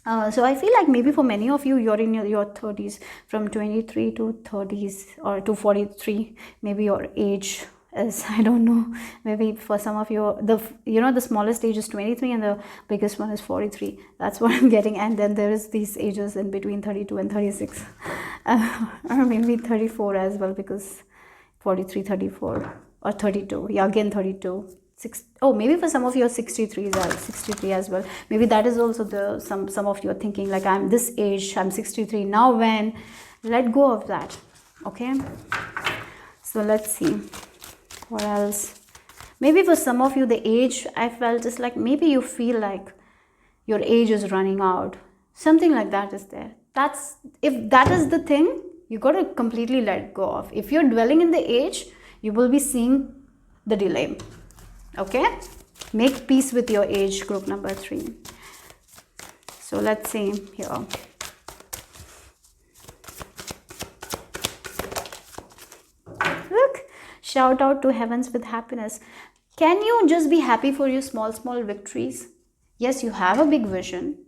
So I feel like maybe for many of you, you're in your 30s, from 23 to 30s or to 43. Maybe your age is, I don't know, maybe for some of you, the smallest age is 23 and the biggest one is 43. That's what I'm getting. And then there is these ages in between 32 and 36, or maybe 34 as well, because 43, 34 or 32. Yeah, again 32. Maybe for some of you 63 as well. Maybe that is also some of you are thinking like, I'm this age, I'm 63 now. When let go of that, okay? So let's see what else. Maybe for some of you, the age, I felt is like, maybe you feel like your age is running out, something like that is there. If that is the thing, you got to completely let go of. If you're dwelling in the age, you will be seeing the delay. Okay, make peace with your age, group number 3. So let's see here. Look, shout out to heavens with happiness. Can you just be happy for your small victories? Yes, you have a big vision.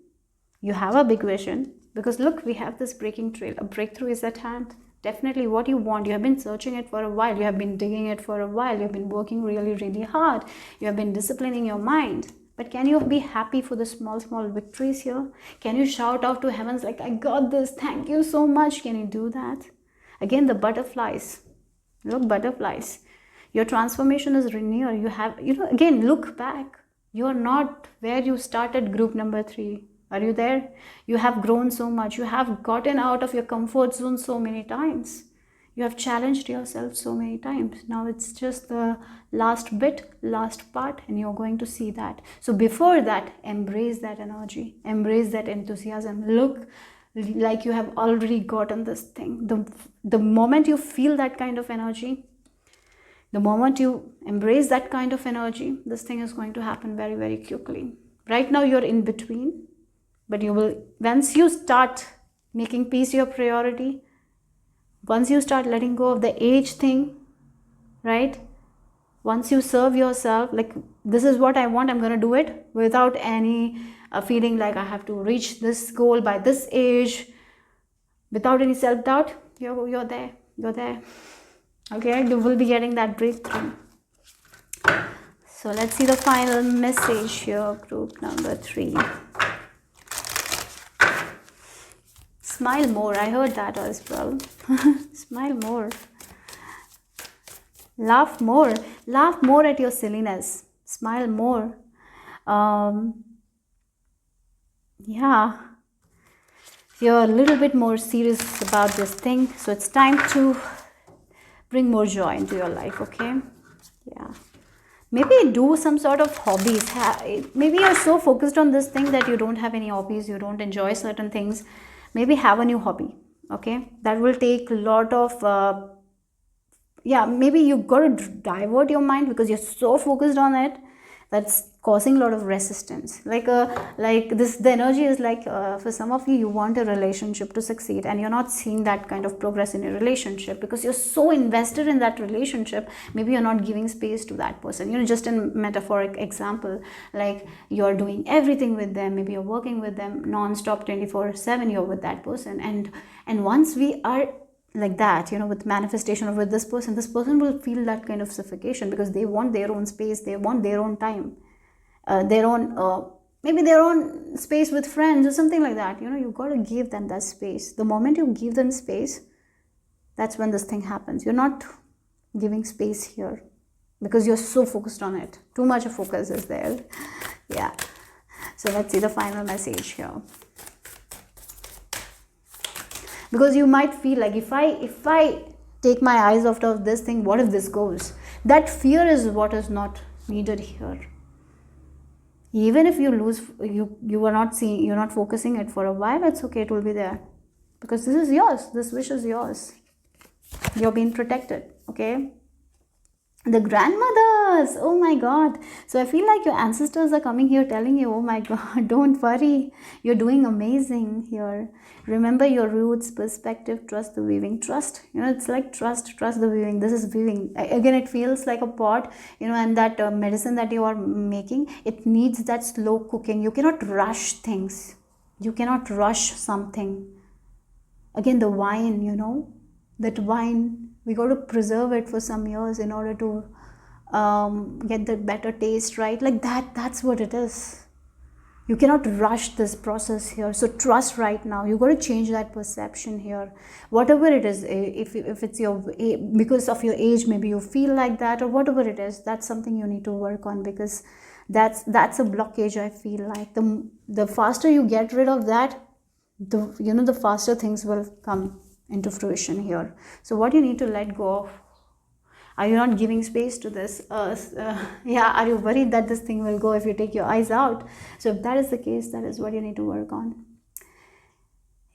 Because look, we have this breaking trail. A breakthrough is at hand. Definitely what you want. You have been searching it for a while. You have been digging it for a while. You have been working really, really hard. You have been disciplining your mind. But can you be happy for the small victories here? Can you shout out to heavens like, I got this, thank you so much? Can you do that? Again, the butterflies. Look, butterflies. Your transformation is near. You have, again, look back. You are not where you started, group number 3. Are you there? You have grown so much. You have gotten out of your comfort zone so many times. You have challenged yourself so many times. Now it's just the last part, and you're going to see that. So before that, embrace that energy, embrace that enthusiasm. Look like you have already gotten this thing. The moment you feel that kind of energy, the moment you embrace that kind of energy, this thing is going to happen very, very quickly. Right now you're in between. But you will, once you start making peace your priority, once you start letting go of the age thing, right? Once you serve yourself, like, this is what I want, I'm going to do it without any feeling like I have to reach this goal by this age, without any self-doubt, you're there. Okay, you will be getting that breakthrough. So let's see the final message here, group number 3. Smile more. I heard that as well. Smile more. Laugh more. Laugh more at your silliness. Smile more. Yeah. You're a little bit more serious about this thing. So it's time to bring more joy into your life, okay? Yeah. Maybe do some sort of hobbies. Maybe you're so focused on this thing that you don't have any hobbies. You don't enjoy certain things. Maybe have a new hobby, okay? That will take a lot of, maybe you got to divert your mind because you're so focused on it. That's causing a lot of resistance. The energy is like, for some of you want a relationship to succeed and you're not seeing that kind of progress in your relationship because you're so invested in that relationship. Maybe you're not giving space to that person. Just in metaphoric example, like you're doing everything with them. Maybe you're working with them non-stop 24/7. You're with that person. And once we are like that, with manifestation or with this person will feel that kind of suffocation because they want their own space, they want their own time, their own maybe their own space with friends or something like that. You got to give them that space. The moment you give them space, that's when this thing happens. You're not giving space here because you're so focused on it. Too much of focus is there. Yeah. So let's see the final message here. Because you might feel like, if I take my eyes off of this thing, what if this goes? That fear is what is not needed here. Even if you lose, you are not seeing, you're not focusing it for a while, it's okay, it will be there. Because this is yours, this wish is yours. You're being protected, okay? The grandmothers, oh my God. So I feel like your ancestors are coming here telling you, oh my God, don't worry. You're doing amazing here. Remember your roots, perspective, trust the weaving. Trust, it's like trust the weaving. This is weaving. Again, it feels like a pot, and that medicine that you are making, it needs that slow cooking. You cannot rush things. You cannot rush something. Again, the wine, that wine, we got to preserve it for some years in order to get the better taste, right? Like that's what it is. You cannot rush this process here. So trust right now. You got to change that perception here. Whatever it is, if it's because of your age, maybe you feel like that, or whatever it is, that's something you need to work on, because that's a blockage. I feel like the faster you get rid of that, the faster things will come into fruition here. So what you need to let go of, are you not giving space to this? Are you worried that this thing will go if you take your eyes out? So if that is the case, that is what you need to work on.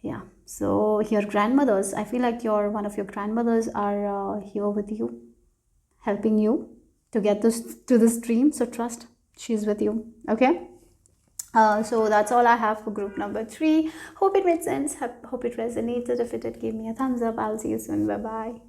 Yeah. So your grandmothers, I feel like one of your grandmothers are here with you, helping you to get to this dream. So trust, she's with you. Okay. So that's all I have for group number 3. Hope it made sense. Hope it resonated. If it did, give me a thumbs up. I'll see you soon. Bye bye.